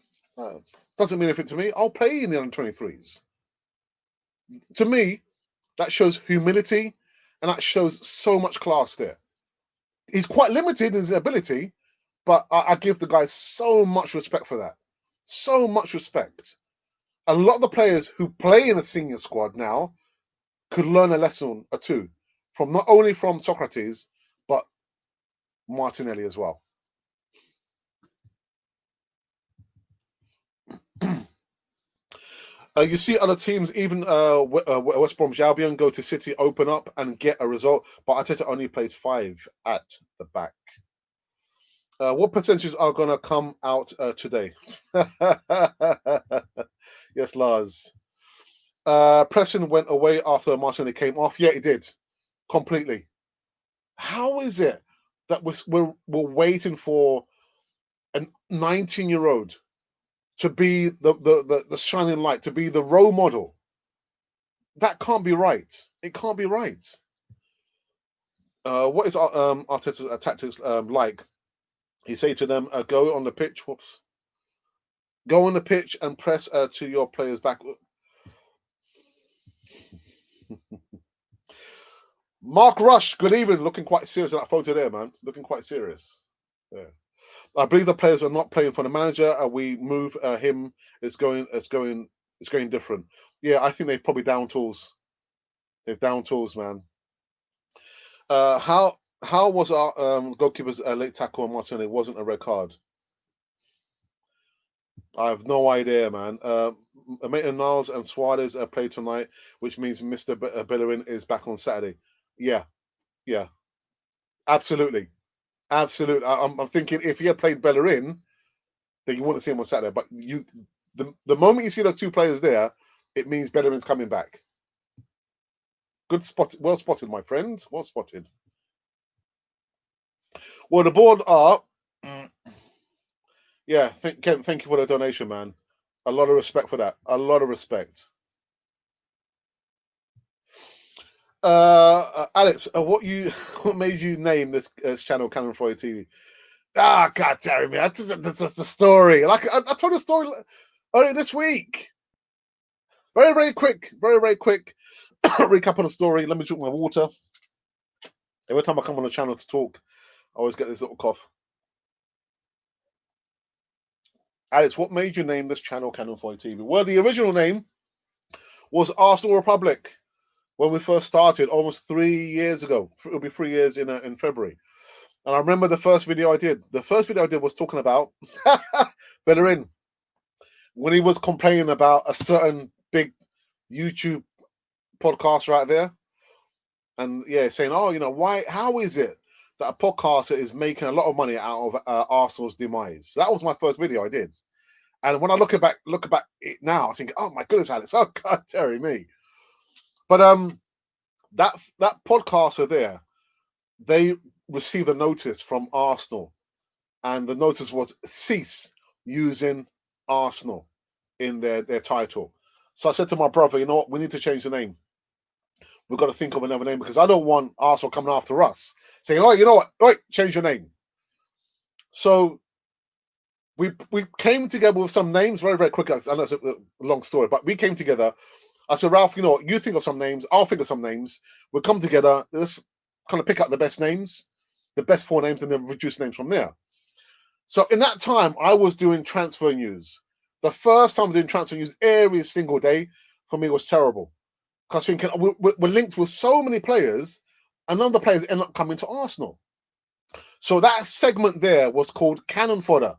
Doesn't mean anything to me. I'll play in the under-23s. To me, that shows humility and that shows so much class there. He's quite limited in his ability, but I give the guy so much respect for that. So much respect. A lot of the players who play in a senior squad now could learn a lesson or two from not only from Socrates, but Martinelli as well. You see other teams, even West Bromwich Albion, go to City, open up and get a result, but Arteta only plays 5 at the back. What percentages are going to come out today? Yes, Lars. Preston went away after Martinelli came off. Yeah, he did. Completely. How is it that we're waiting for a 19-year-old to be the shining light, to be the role model? That can't be right. It can't be right. What is Arteta's tactics like? He say to them, go on the pitch. Whoops. Go on the pitch and press to your players back. Mark Rush, good evening. Looking quite serious in that photo there, man. Looking quite serious. Yeah. I believe the players are not playing for the manager. We move him. It's going different. Yeah, I think they've probably down tools. They've down tools, man. How was our goalkeeper's late tackle on Martinelli? It wasn't a red card. I have no idea, man. Maitland-Niles and Suarez play tonight, which means Mr. Bellerin is back on Saturday. Yeah, absolutely. I'm thinking if he had played Bellerin, then you wouldn't see him on Saturday. But the moment you see those two players there, it means Bellerin's coming back. Good spot, well spotted, my friend. Well spotted. Well, the board are. Yeah, Ken, thank you for the donation, man. A lot of respect for that. A lot of respect. Alex, what made you name this channel Cannon Fodder TV? Ah, God damn me! That's the story. Like I told the story earlier this week. Very, very quick. Very, very quick recap of the story. Let me drink my water. Every time I come on the channel to talk, I always get this little cough. Alex, what made you name this channel Cannon Fodder TV? Well, the original name was Arsenal Republic when we first started almost 3 years ago. It'll be 3 years in February. And I remember the first video I did. The first video I did was talking about Bellerin when he was complaining about a certain big YouTube podcaster out there, and yeah, saying, "Oh, you know, how is it that a podcaster is making a lot of money out of Arsenal's demise?" That was my first video I did, and when I look back it now, I think, "Oh my goodness, Alex! Oh God, Terry, me." But that podcaster there, they received a notice from Arsenal, and the notice was cease using Arsenal in their title. So I said to my brother, you know what, we need to change the name. We've got to think of another name because I don't want Arsenal coming after us saying, oh, you know what, wait, change your name. So we came together with some names very, very quickly. I know it's a long story, but we came together. I said, Ralph, you know what, you think of some names, I'll think of some names. We'll come together, let's kind of pick up the best names, the best 4 names, and then reduce names from there. So in that time, I was doing transfer news. The first time I did transfer use every single day for me was terrible. Because thinking we're linked with so many players, and none of the players end up coming to Arsenal. So that segment there was called cannon fodder.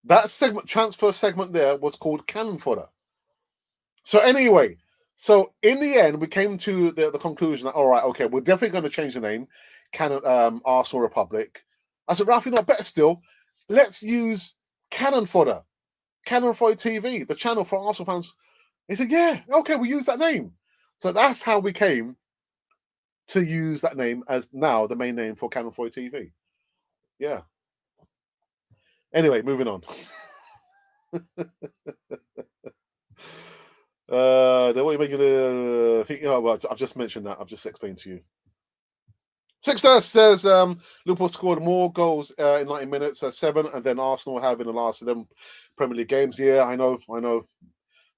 That segment, transfer segment there, was called cannon fodder. So anyway, so in the end, we came to the conclusion that, all right, okay, we're definitely going to change the name, Arsenal Republic. I said, Ralph, you know, better still, let's use cannon fodder, cannon fodder TV, the channel for Arsenal fans. He said, yeah, okay, we'll use that name. So that's how we came to use that name as now the main name for Cannon Fodder TV. Yeah. Anyway, moving on. What you making? Oh, well, I've just mentioned that. I've just explained to you. Sixter says Liverpool scored more goals in 90 minutes, 7, and then Arsenal have in the last of them Premier League games. Yeah, I know.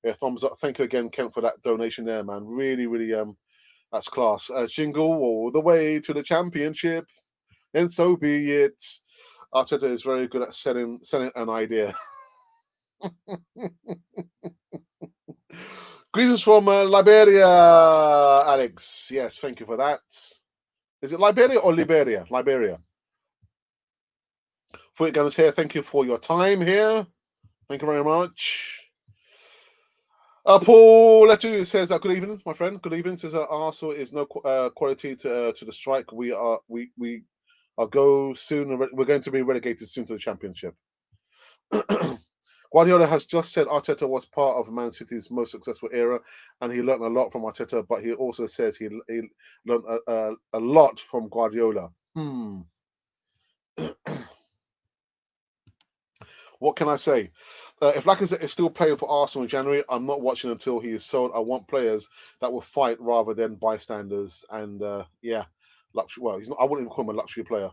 Yeah, thumbs up. Thank you again, Kent, for that donation there, man. Really, really, that's class. Jingle all the way to the championship, and so be it. Arteta is very good at selling an idea. Greetings from Liberia, Alex. Yes, thank you for that. Is it Liberia or Liberia? Liberia. For it guys here, thank you for your time here. Thank you very much. Paul Letu says, "Good evening, my friend. Good evening." Says Arsenal is no quality to the strike. We are go soon. We're going to be relegated soon to the Championship. Guardiola has just said Arteta was part of Man City's most successful era, and he learned a lot from Arteta. But he also says he learned a lot from Guardiola. What can I say? If Lacazette is still playing for Arsenal in January, I'm not watching until he is sold. I want players that will fight rather than bystanders. And yeah, luxury. Well, he's not. I wouldn't even call him a luxury player.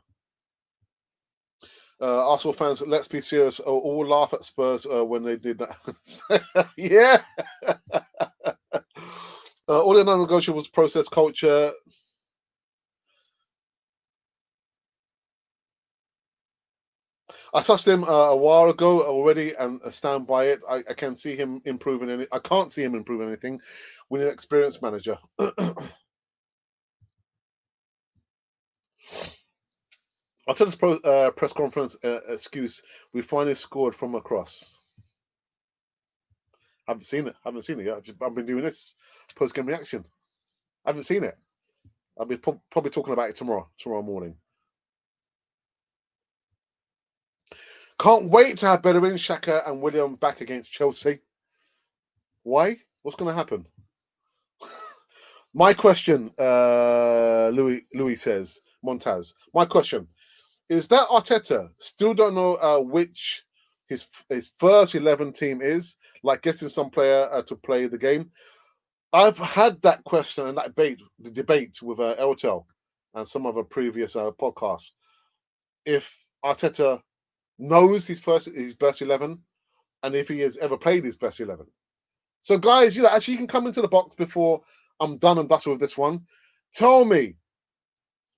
Arsenal fans, let's be serious. All laugh at Spurs when they did that. Yeah. All the non-negotiables process culture. I touched him a while ago already and stand by it. I can see him improving any. I can't see him improving anything. We need an experienced manager. I'll tell this press conference excuse. We finally scored from across. Haven't seen it. Haven't seen it yet. I've been doing this post game reaction. I haven't seen it. I'll be probably talking about it tomorrow morning. Can't wait to have Bellerin, Xhaka, and William back against Chelsea. Why? What's going to happen? My question, Louis says, Montaz. My question is that Arteta still don't know which his first 11 team is, like getting some player to play the game. I've had that question and that debate with Eltel and some of the previous podcasts. If Arteta knows his best 11, and if he has ever played his best 11. So, guys, actually, you can come into the box before I'm done and dusted with this one. Tell me,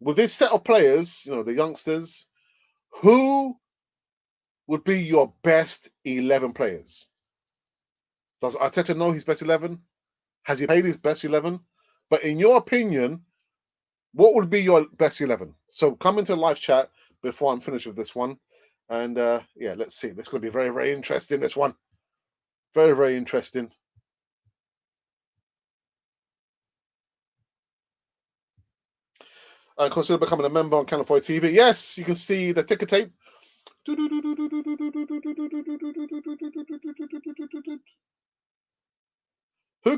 with this set of players, the youngsters, who would be your best 11 players? Does Arteta know his best 11? Has he played his best 11? But in your opinion, what would be your best 11? So come into live chat before I'm finished with this one. And yeah, let's see. This is going to be very, very interesting, this one. Very, very interesting. Consider becoming a member on Canal 4 TV. Yes, you can see the ticker tape. Who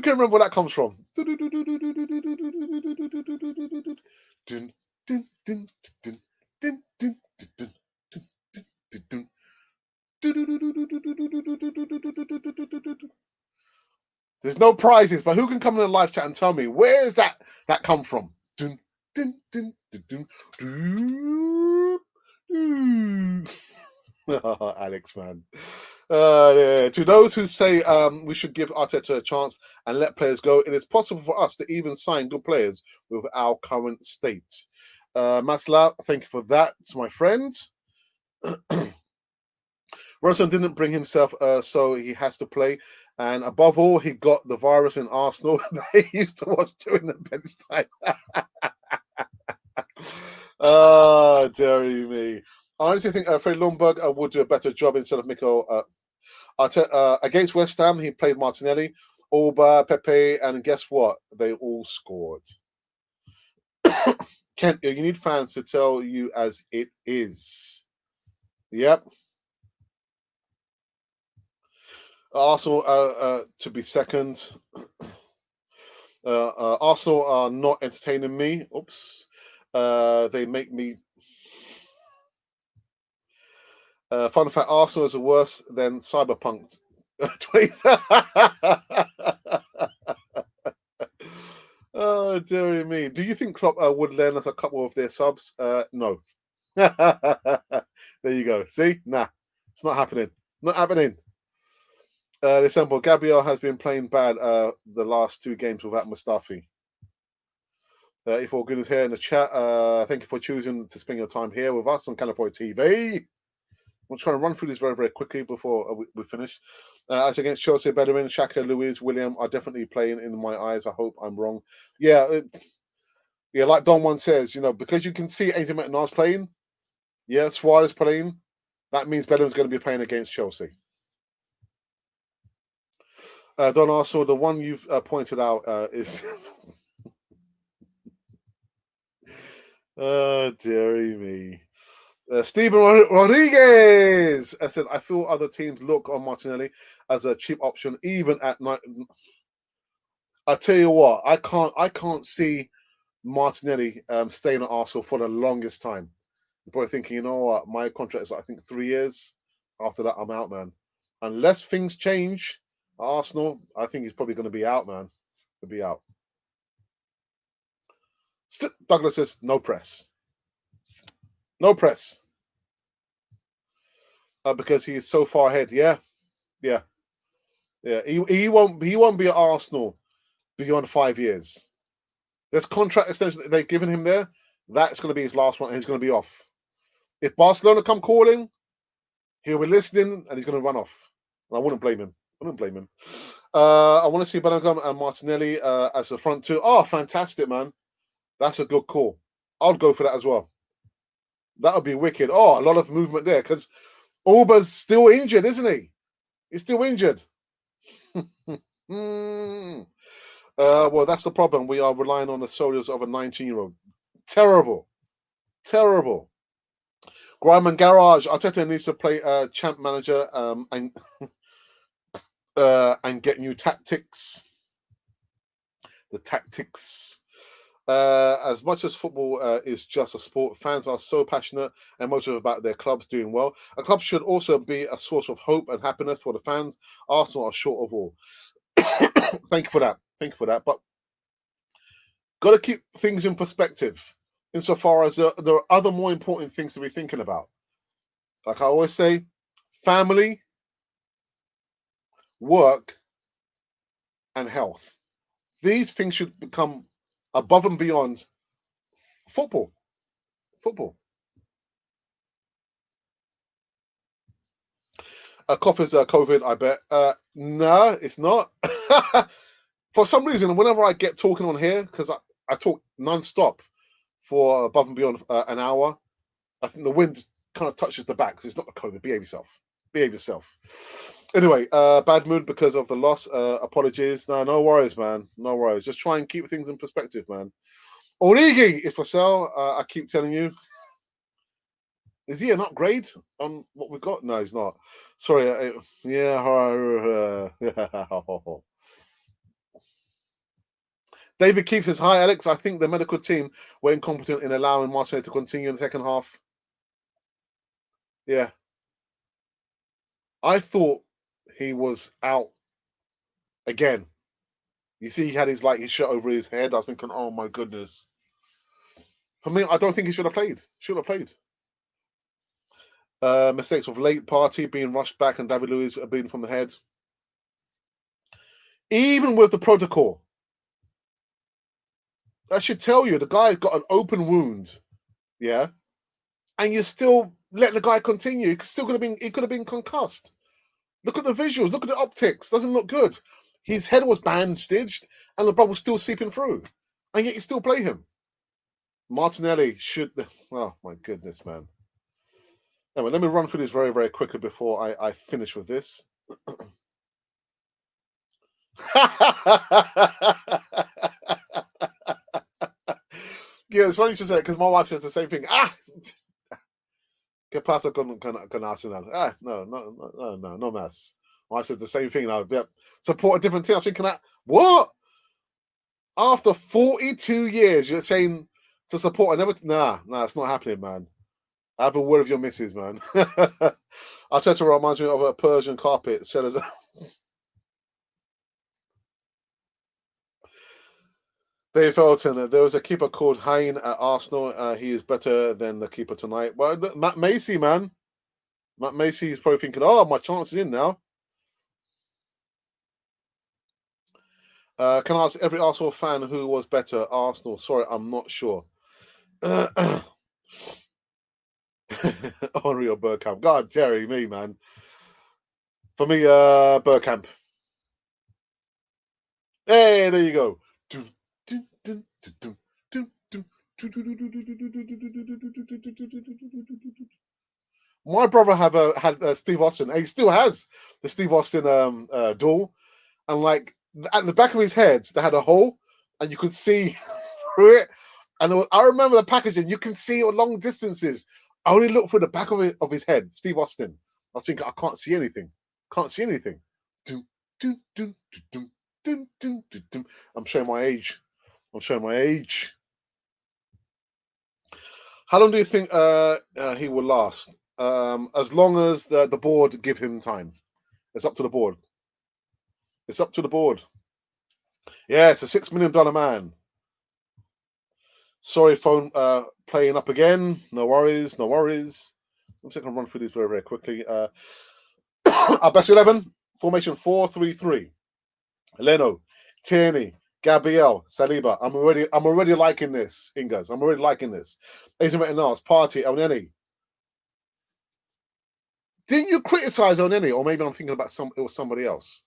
can remember where that comes from? There's no prizes, but who can come in the live chat and tell me where's that come from? Alex, man. To those who say we should give Arteta a chance and let players go, it is possible for us to even sign good players with our current state. Masla, thank you for that, my friend. Robertson didn't bring himself, so he has to play. And above all, he got the virus in Arsenal that he used to watch during the bench time. Oh, dearie me. I honestly think Fred Lundberg would do a better job instead of Mikel. Against West Ham, he played Martinelli, Alba, Pepe, and guess what? They all scored. Kent, you need fans to tell you as it is. Yep. Arsenal to be second. Arsenal are not entertaining me. Oops. They make me. Fun fact: Arsenal is worse than Cyberpunk. Oh, dearie me. Do you think Klopp would lend us a couple of their subs? No. There you go. See? Nah. It's not happening. Not happening. December, Gabriel has been playing bad the last 2 games without Mustafi. If all good is here in the chat, thank you for choosing to spend your time here with us on California TV. I'm trying to run through this very, very quickly before we finish. As against Chelsea, Bellerin, Xhaka, Luiz, William are definitely playing in my eyes. I hope I'm wrong. Yeah, yeah. Like Don One says, because you can see AZ McNar's playing. Yeah, Suarez playing. That means Bellerin's going to be playing against Chelsea. Don Arsenal, the one you've pointed out is. Oh, dearie me. Steven Rodriguez. I said, I feel other teams look on Martinelli as a cheap option, even at night. I tell you what, I can't see Martinelli staying at Arsenal for the longest time. You're probably thinking, you know what, my contract is, I think, 3 years. After that, I'm out, man. Unless things change at Arsenal, I think he's probably going to be out, man. He'll be out. Douglas says, no press. No press. Because he is so far ahead. Yeah. He won't be at Arsenal beyond 5 years. There's contract extension that they've given him there. That's going to be his last one, and he's going to be off. If Barcelona come calling, he'll be listening, and he's going to run off. And I wouldn't blame him. I want to see Bellingham and Martinelli as the front two. Oh, fantastic, man. That's a good call. I'd go for that as well. That would be wicked. Oh, a lot of movement there, because Alba's still injured, isn't he? He's still injured. Well, that's the problem. We are relying on the shoulders of a 19-year-old. Terrible. Grime and Garage. Arteta needs to play champ manager and get new tactics. The tactics. As much as football is just a sport, fans are so passionate and motivated about their clubs doing well. A club should also be a source of hope and happiness for the fans. Arsenal are short of all. Thank you for that. But got to keep things in perspective, insofar as there are other more important things to be thinking about. Like I always say, family, work, and health. These things should become above and beyond football. Cough is COVID, I bet. No, it's not. For some reason, whenever I get talking on here, because I talk non-stop for above and beyond an hour, I think the wind kind of touches the back. It's not a COVID. Behave yourself. Anyway, bad mood because of the loss. Apologies. No worries, man. No worries. Just try and keep things in perspective, man. Origi is for sale. I keep telling you. Is he an upgrade on what we've got? No, he's not. Sorry. Yeah. David Keefe says, hi, Alex. I think the medical team were incompetent in allowing Martinelli to continue in the second half. Yeah. I thought he was out again. You see, he had his shirt over his head. I was thinking, oh my goodness. For me, I don't think he should have played. Mistakes of late party being rushed back and David Luiz bleeding from the head. Even with the protocol, that should tell you the guy's got an open wound. Yeah. And you're still let the guy continue. He could have been concussed. Look at the visuals. Look at the optics. Doesn't look good. His head was bandaged, and the blood was still seeping through, and yet you still play him. Martinelli should. Oh my goodness, man. Anyway, let me run through this very, very quickly before I finish with this. Yeah, it's funny you say that because my wife says the same thing. ¿Qué pasa con Arsenal? No más. My wife said the same thing. I support a different team. I'm thinking that, what? After 42 years, you're saying to support another? Nah, it's not happening, man. Have a word with your missus, man. Arteta reminds me of a Persian carpet. Dave Felton, there was a keeper called Hein at Arsenal. He is better than the keeper tonight. Well, Matt Macy, man. Matt Macy is probably thinking, oh, my chance is in now. Can I ask every Arsenal fan who was better? Arsenal. Sorry, I'm not sure. Henry or Bergkamp? God, Terry, me, man. For me, Bergkamp. Hey, there you go. My brother had Steve Austin. He still has the Steve Austin duel, and like at the back of his head, they had a hole, and you could see through it. And I remember the packaging. You can see it long distances. I only looked through the back of his head, Steve Austin. I was thinking, I can't see anything. Can't see anything. I'm showing my age. I'm showing my age. How long do you think he will last? As long as the board give him time. It's up to the board. It's up to the board. Yeah, it's a $6 million man. Sorry, phone playing up again. No worries, no worries. I'm just going to run through these very, very quickly. Our best 11, formation 4-3-3. Leno, Tierney, Gabriel, Saliba. I'm already liking this, Ingas. I'm already liking this. Asian Retinars, Party, Elneny. Didn't you criticize Elneny? Or maybe I'm thinking about it was somebody else.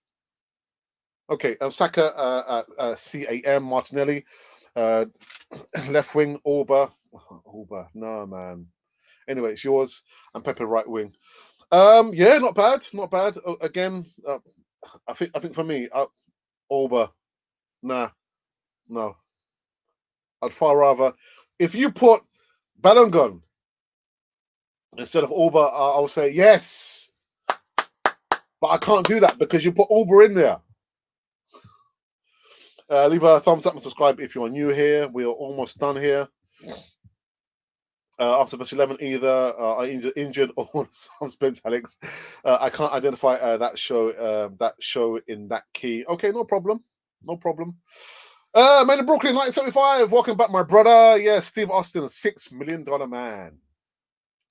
Okay, Saka, CAM, Martinelli, left wing, Orba. No, man. Anyway, it's yours. And Pepe right wing. Yeah, not bad, not bad. Again, I think for me, Orba, nah, no. I'd far rather if you put Balogun instead of Orba, I'll say yes, but I can't do that because you put Orba in there. Leave a thumbs up and subscribe if you're new here. We are almost done here. After verse 11, either are injured or some bench, Alex. I can't identify that show in that key. Okay, no problem. No problem. Man in Brooklyn, 1975. Welcome back, my brother. Yeah, Steve Austin, $6 million man.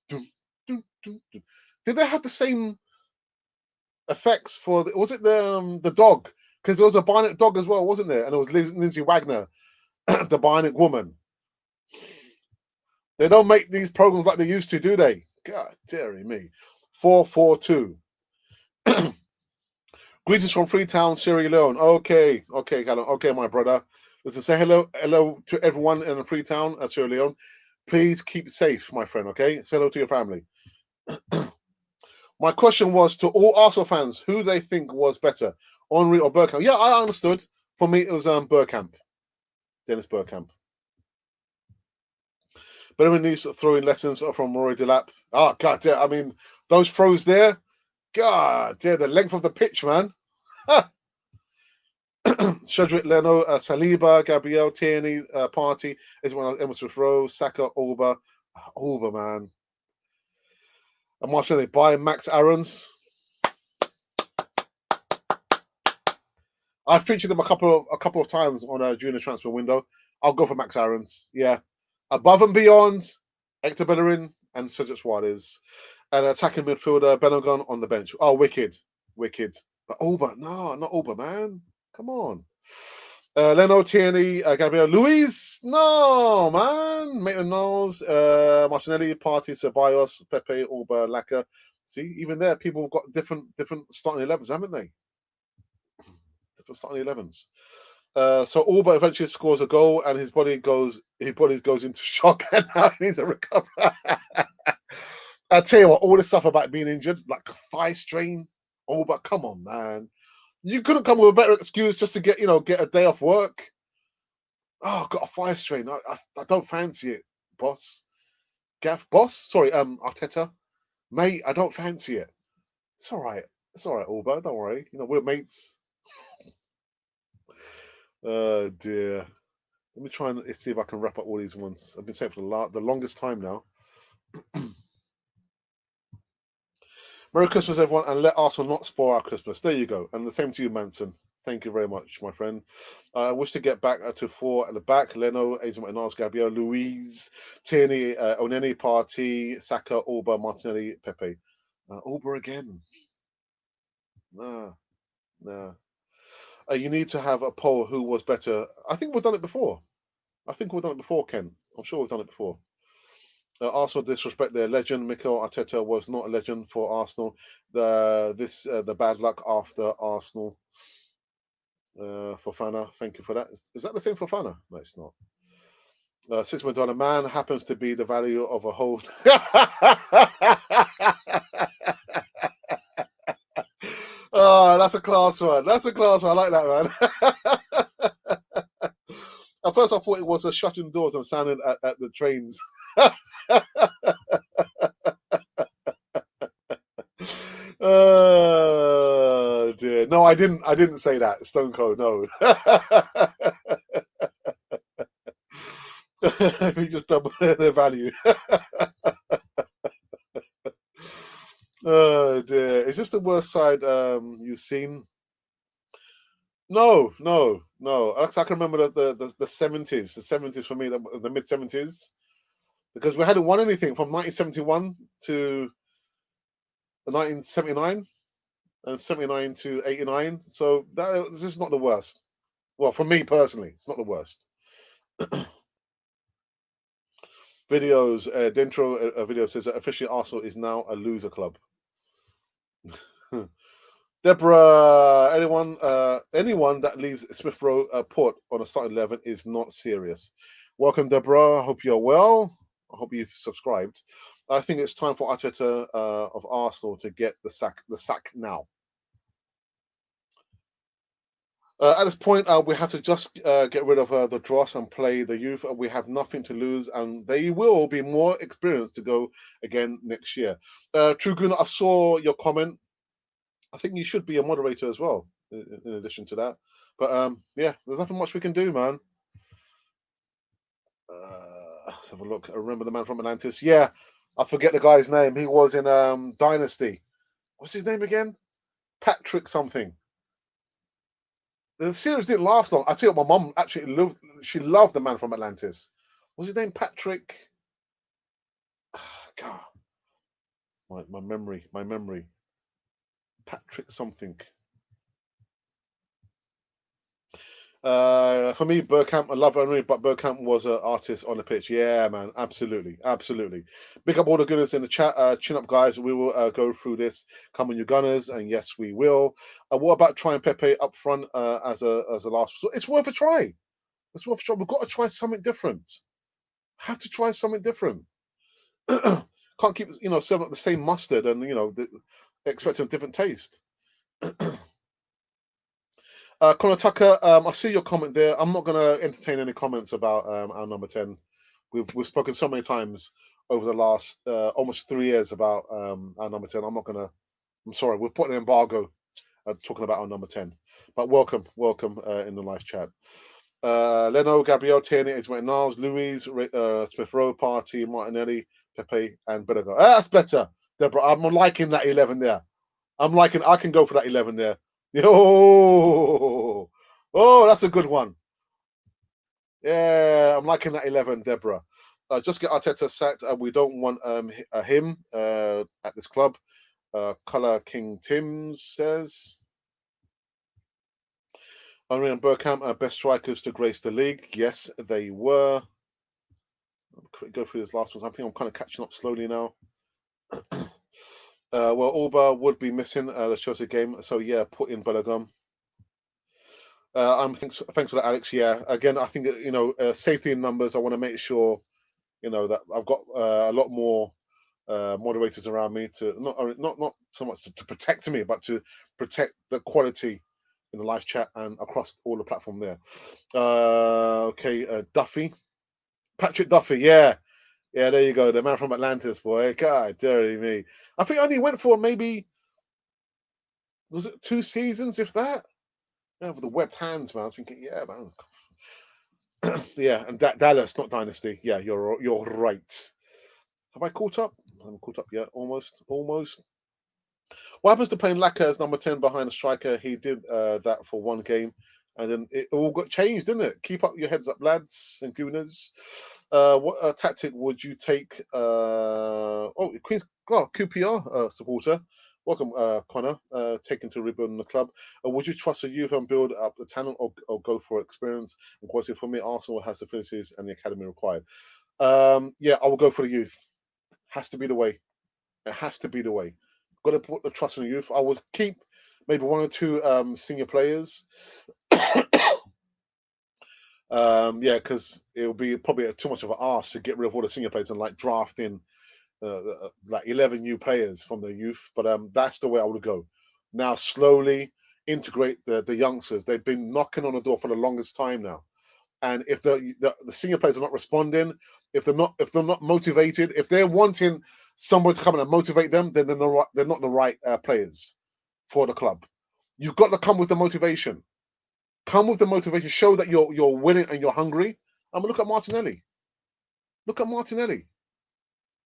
Did they have the same effects for? Was it the dog? Because there was a bionic dog as well, wasn't there? And it was Lindsay Wagner, the bionic woman. They don't make these programs like they used to, do they? God, dearie me. 4-4-2. Greetings from Freetown, Sierra Leone. Okay, Callum. Okay, my brother. Listen, say hello to everyone in Freetown, Sierra Leone. Please keep safe, my friend. Okay, say hello to your family. My question was to all Arsenal fans: who they think was better, Henry or Bergkamp? Yeah, I understood. For me, it was Bergkamp, Dennis Bergkamp. Benjamin needs throwing lessons from Rory Delap. Oh, God, I mean, those throws there. God, the length of the pitch, man. Shedrick, Leno, Saliba, Gabriel, Tierney, Party, everyone else, Emerson Rowe, Saka, Orba, man. And Martinelli, buy Max Aarons. I featured him a couple of times on during the transfer window. I'll go for Max Aarons. Yeah, above and beyond Hector Bellerin and Cedric Suarez, and attacking midfielder Balogun on the bench. Oh, wicked. But Orba, no, not Orba, man. Come on. Leno, Tierney, Gabriel, Luis. No, man. Maitland-Niles, Martinelli, Partey, Ceballos, Pepe, Alba, Laka. See, even there, people have got different starting 11s, haven't they? Different starting 11s. So Alba eventually scores a goal, and his body goes into shock, and now he needs to recover. I tell you what, all this stuff about being injured, like thigh strain, Alba, come on, man. You couldn't come with a better excuse just to get a day off work. Oh, I've got a thigh strain. I don't fancy it, boss. Boss? Sorry, Arteta. Mate, I don't fancy it. It's all right. It's all right, Alba. Don't worry. We're mates. Oh, dear. Let me try and see if I can wrap up all these ones. I've been saying for the longest time now. Merry Christmas, everyone, and let Arsenal not spoil our Christmas. There you go. And the same to you, Manson. Thank you very much, my friend. I wish to get back to 4 at the back. Leno, Azam Enas, Gabriel, Louise, Tierney, Oneni, Partey, Saka, Alba, Martinelli, Pepe. Alba again. Nah. You need to have a poll who was better. I think we've done it before. Ken. I'm sure we've done it before. Arsenal disrespect their legend. Mikel Arteta was not a legend for Arsenal. The bad luck after Arsenal. Fofana, thank you for that. Is that the same Fofana? No, it's not. $6 million man happens to be the value of a whole. Oh, that's a class one. I like that, man. At first, I thought it was a shutting doors and sounding at the trains. Oh dear! No, I didn't say that. Stone Cold, no. We just double their value. Oh dear! Is this the worst side you've seen? No. I can remember the 70s. The 70s for me, the mid 70s, because we hadn't won anything from 1971 to 1979 and 79 to 89. So this is not the worst. Well, for me personally, it's not the worst. Videos, Dentro video says that officially Arsenal is now a loser club. Deborah, anyone that leaves Smith Rowe put on a starting 11 is not serious. Welcome, Deborah. I hope you're well. I hope you've subscribed. I think it's time for Arteta of Arsenal to get the sack now. At this point, we have to just get rid of the dross and play the youth. We have nothing to lose, and they will be more experienced to go again next year. True Gun, I saw your comment. I think you should be a moderator as well, in addition to that. But yeah, there's nothing much we can do, man. Let's have a look. I remember the man from Atlantis. Yeah, I forget the guy's name. He was in Dynasty. What's his name again? Patrick something. The series didn't last long. I tell you what, my mum actually loved the man from Atlantis. What's his name? Patrick. God, my memory. Patrick something. For me, Bergkamp, I love Henry, but Bergkamp was an artist on the pitch. Yeah, man, absolutely. Big up all the goodness in the chat. Chin up, guys. We will go through this. Come on, you gunners, and yes, we will. What about trying Pepe up front as a last resort? It's worth a try. We've got to try something different. Have to try something different. Can't keep serving up the same mustard and expecting a different taste. Connor Tucker, I see your comment there. I'm not going to entertain any comments about our number 10. We've spoken so many times over the last almost 3 years about our number 10. I'm sorry, we've put an embargo talking about our number 10. But welcome in the live chat. Leno, Gabriel, Tierney, Ismail Niles, Louise, Smith Rowe, Partey, Martinelli, Pepe, and Benago. That's better, Deborah. I'm liking that 11 there. I can go for that 11 there. Oh, that's a good one. Yeah, I'm liking that 11, Deborah. Just get Arteta sacked. We don't want him at this club. Color King Tim says. Henry and Bergkamp, best strikers to grace the league. Yes, they were. Go through this last one. I think I'm kind of catching up slowly now. Well, Alba would be missing the Chelsea game, so yeah, put in Bellingham. Thanks for that, Alex. Yeah, again, I think safety in numbers. I want to make sure that I've got a lot more moderators around me to not so much to protect me, but to protect the quality in the live chat and across all the platform there. Okay, Duffy, Patrick Duffy. Yeah, there you go. The man from Atlantis, boy. God, dirty me. I think I only went for maybe, was it 2 seasons, if that? Yeah, with the webbed hands, man. I was thinking, yeah, man. Yeah, and Dallas, not Dynasty. Yeah, you're right. Have I caught up? I haven't caught up yet. Almost. What happens to playing Laka as number 10 behind a striker? He did that for one game, and then it all got changed, didn't it? Keep up your heads up, lads and gooners. What tactic would you take? Queen's QPR supporter. Welcome, Connor. Taken to rebuilding the club. Would you trust a youth and build up the talent, or go for experience and quality? For me, Arsenal has the facilities and the academy required. Yeah, I will go for the youth. Has to be the way. It has to be the way. Got to put the trust in the youth. I would keep maybe one or two senior players. Yeah, because it'll be probably too much of an ask to get rid of all the senior players and like drafting like 11 new players from the youth. But that's the way I would go. Now slowly integrate the youngsters. They've been knocking on the door for the longest time now. And if the senior players are not responding, if they're not motivated, if they're wanting someone to come in and motivate them, then they're not the right players for the club. You've got to come with the motivation. Come with the motivation. Show that you're willing and you're hungry. Look at Martinelli. Look at Martinelli.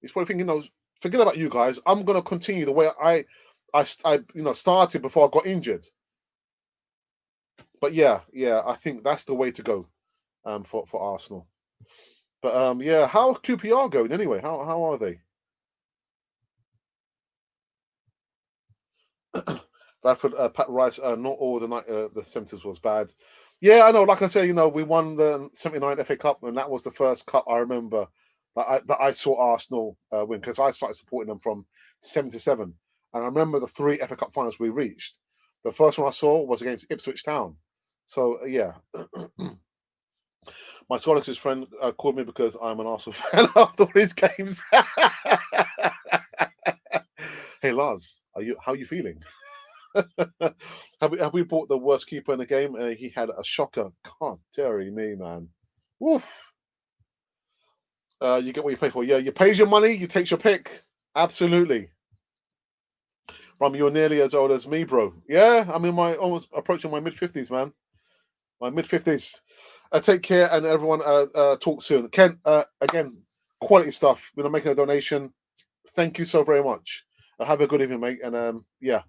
He's probably thinking, forget about you guys. I'm gonna continue the way I started before I got injured. But yeah, I think that's the way to go for Arsenal. But yeah, how's QPR going anyway? How are they? Bradford, Pat Rice. Not all the 70s was bad. Yeah, I know. Like I said, we won the '79 FA Cup, and that was the first cup I remember that I saw Arsenal win, because I started supporting them from '77, and I remember the 3 FA Cup finals we reached. The first one I saw was against Ipswich Town. So yeah. My Scottish friend called me because I'm an Arsenal fan after all these games. Hey Lars, how are you feeling? Have we bought the worst keeper in the game? He had a shocker. God, dearie me, man. Woof. You get what you pay for. Yeah, you pays your money, you takes your pick. Absolutely. Rum, you're nearly as old as me, bro. Yeah, I'm in my almost approaching my mid-50s, man. My mid-50s. Take care, and everyone talk soon. Ken, again, quality stuff. We're making a donation. Thank you so very much. Have a good evening, mate. And yeah.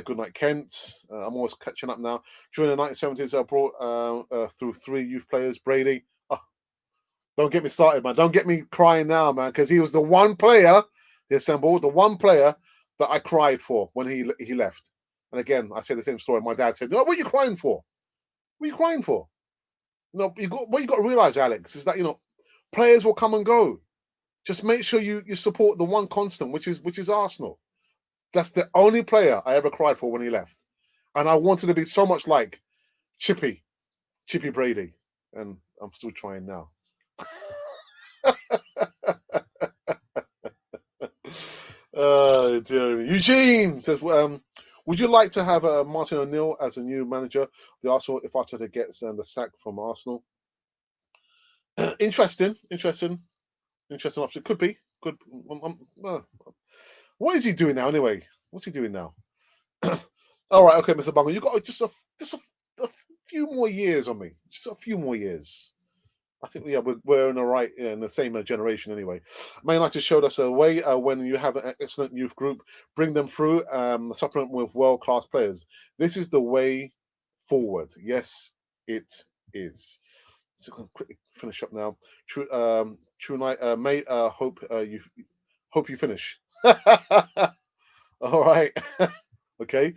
Good night, Kent. I'm always catching up now. During the 1970s, I brought through 3 youth players. Brady. Oh, don't get me started, man. Don't get me crying now, man, because he was the one player, the one player that I cried for when he left. And again, I say the same story. My dad said, "No, what are you crying for? What are you crying for? What you got to realize, Alex, is that players will come and go. Just make sure you support the one constant, which is Arsenal. That's the only player I ever cried for when he left. And I wanted to be so much like Chippy Brady. And I'm still trying now. Oh, dear. Eugene says, would you like to have Martin O'Neill as a new manager of the Arsenal if Arteta gets the sack from Arsenal? Interesting option. Could be. What is he doing now anyway? What's he doing now? All right, okay, Mr. Bungle, you got just a few more years on me. Just a few more years. I think we're in the same generation anyway. Man United showed us a way when you have an excellent youth group, bring them through, supplement with world-class players. This is the way forward. Yes, it is. So I'm quickly finish up now. True night, mate. Hope you finish. All right. Okay.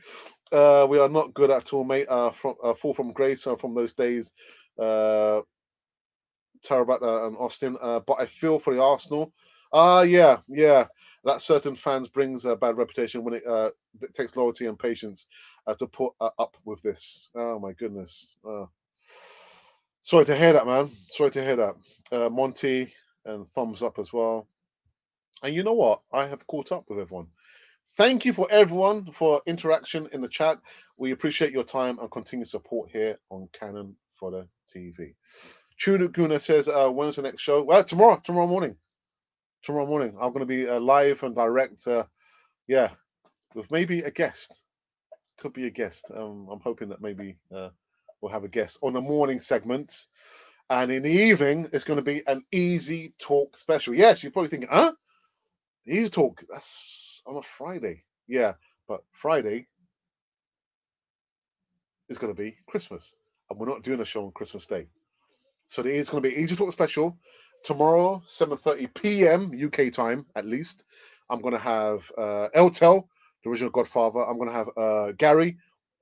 We are not good at all, mate. From fall from grace from those days. Uh, Tarabat and Austin. But I feel for the Arsenal. Yeah. That certain fans brings a bad reputation when it takes loyalty and patience to put up with this. Oh my goodness. Sorry to hear that, man. Sorry to hear that. Monty and thumbs up as well. And you know what? I have caught up with everyone. Thank you for everyone for interaction in the chat. We appreciate your time and continued support here on Canon Fodder TV. True Guna says, when's the next show? Well, tomorrow morning. Tomorrow morning. I'm going to be live and direct, yeah, with maybe a guest. Could be a guest. I'm hoping that maybe we'll have a guest on the morning segment. And in the evening, it's going to be an easy talk special. Yes, you're probably thinking, huh? Easy talk, that's on a Friday. Yeah, but Friday is going to be Christmas. And we're not doing a show on Christmas Day. So it is going to be Easy Talk special tomorrow, 7:30 p.m. UK time at least. I'm going to have Eltel, the original Godfather. I'm going to have Gary,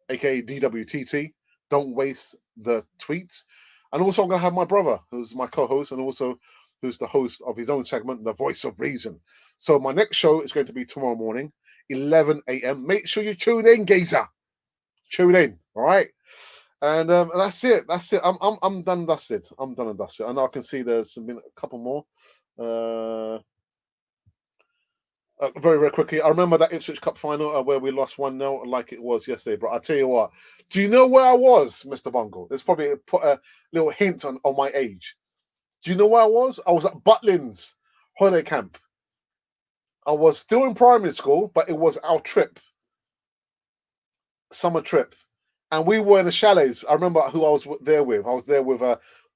aka DWTT. Don't waste the tweets. And also I'm going to have my brother, who's my co-host, and also who's the host of his own segment, The Voice of Reason. So my next show is going to be tomorrow morning, 11 a.m. Make sure you tune in, geezer. Tune in, all right? And that's it. That's it. I'm done and dusted. I'm done and dusted. And I can see there's been a couple more. Very, very quickly. I remember that Ipswich Cup final where we lost 1-0 like it was yesterday. But I tell you what, do you know where I was, Mr. Bungle? There's probably put a little hint on my age. Do you know where I was? I was at Butlins holiday camp. I was still in primary school, but it was our trip, summer trip. And we were in the chalets. I remember who I was there with. I was there with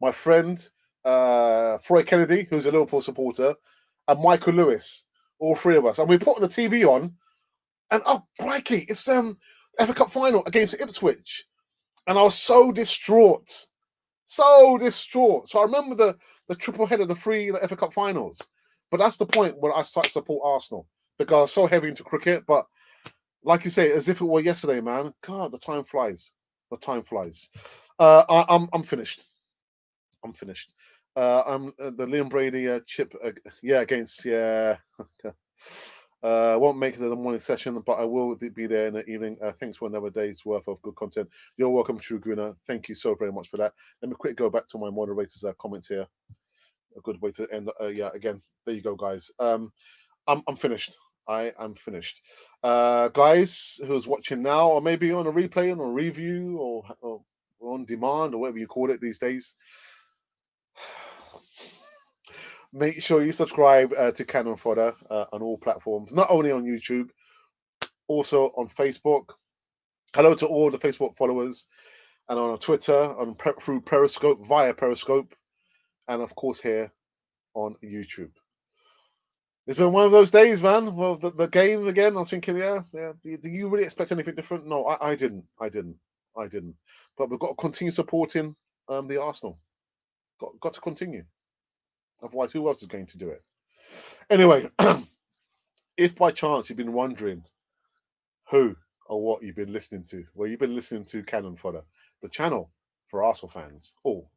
my friend, Froy Kennedy, who's a Liverpool supporter, and Michael Lewis, all three of us. And we put the TV on, and oh, crikey, it's FA Cup final against Ipswich. And I was so distraught. So distraught. So I remember the triple header, the three FA Cup finals. But that's the point where I started to support Arsenal because I was so heavy into cricket. But like you say, as if it were yesterday, man. God, the time flies. The time flies. I'm finished. I'm finished. I'm the Liam Brady chip. Against won't make it in the morning session, but I will be there in the evening. Thanks for another day's worth of good content. You're welcome, True Guna. Thank you so very much for that. Let me quick go back to my moderators' comments here. A good way to end. Again, there you go, guys. I'm finished. I am finished. Guys who's watching now, or maybe on a replay, on a review, or on demand, or whatever you call it these days, make sure you subscribe to Canon Fodder on all platforms, not only on YouTube, also on Facebook. Hello to all the Facebook followers, and on Twitter, through Periscope, via Periscope, and of course here on YouTube. It's been one of those days, man. Well, the game again. I was thinking, yeah. Do you really expect anything different? No, I didn't. I didn't. But we've got to continue supporting the Arsenal. Got to continue. Otherwise, who else is going to do it? Anyway, if by chance you've been wondering who or what you've been listening to, well, you've been listening to Cannon Fodder, the channel for Arsenal fans, all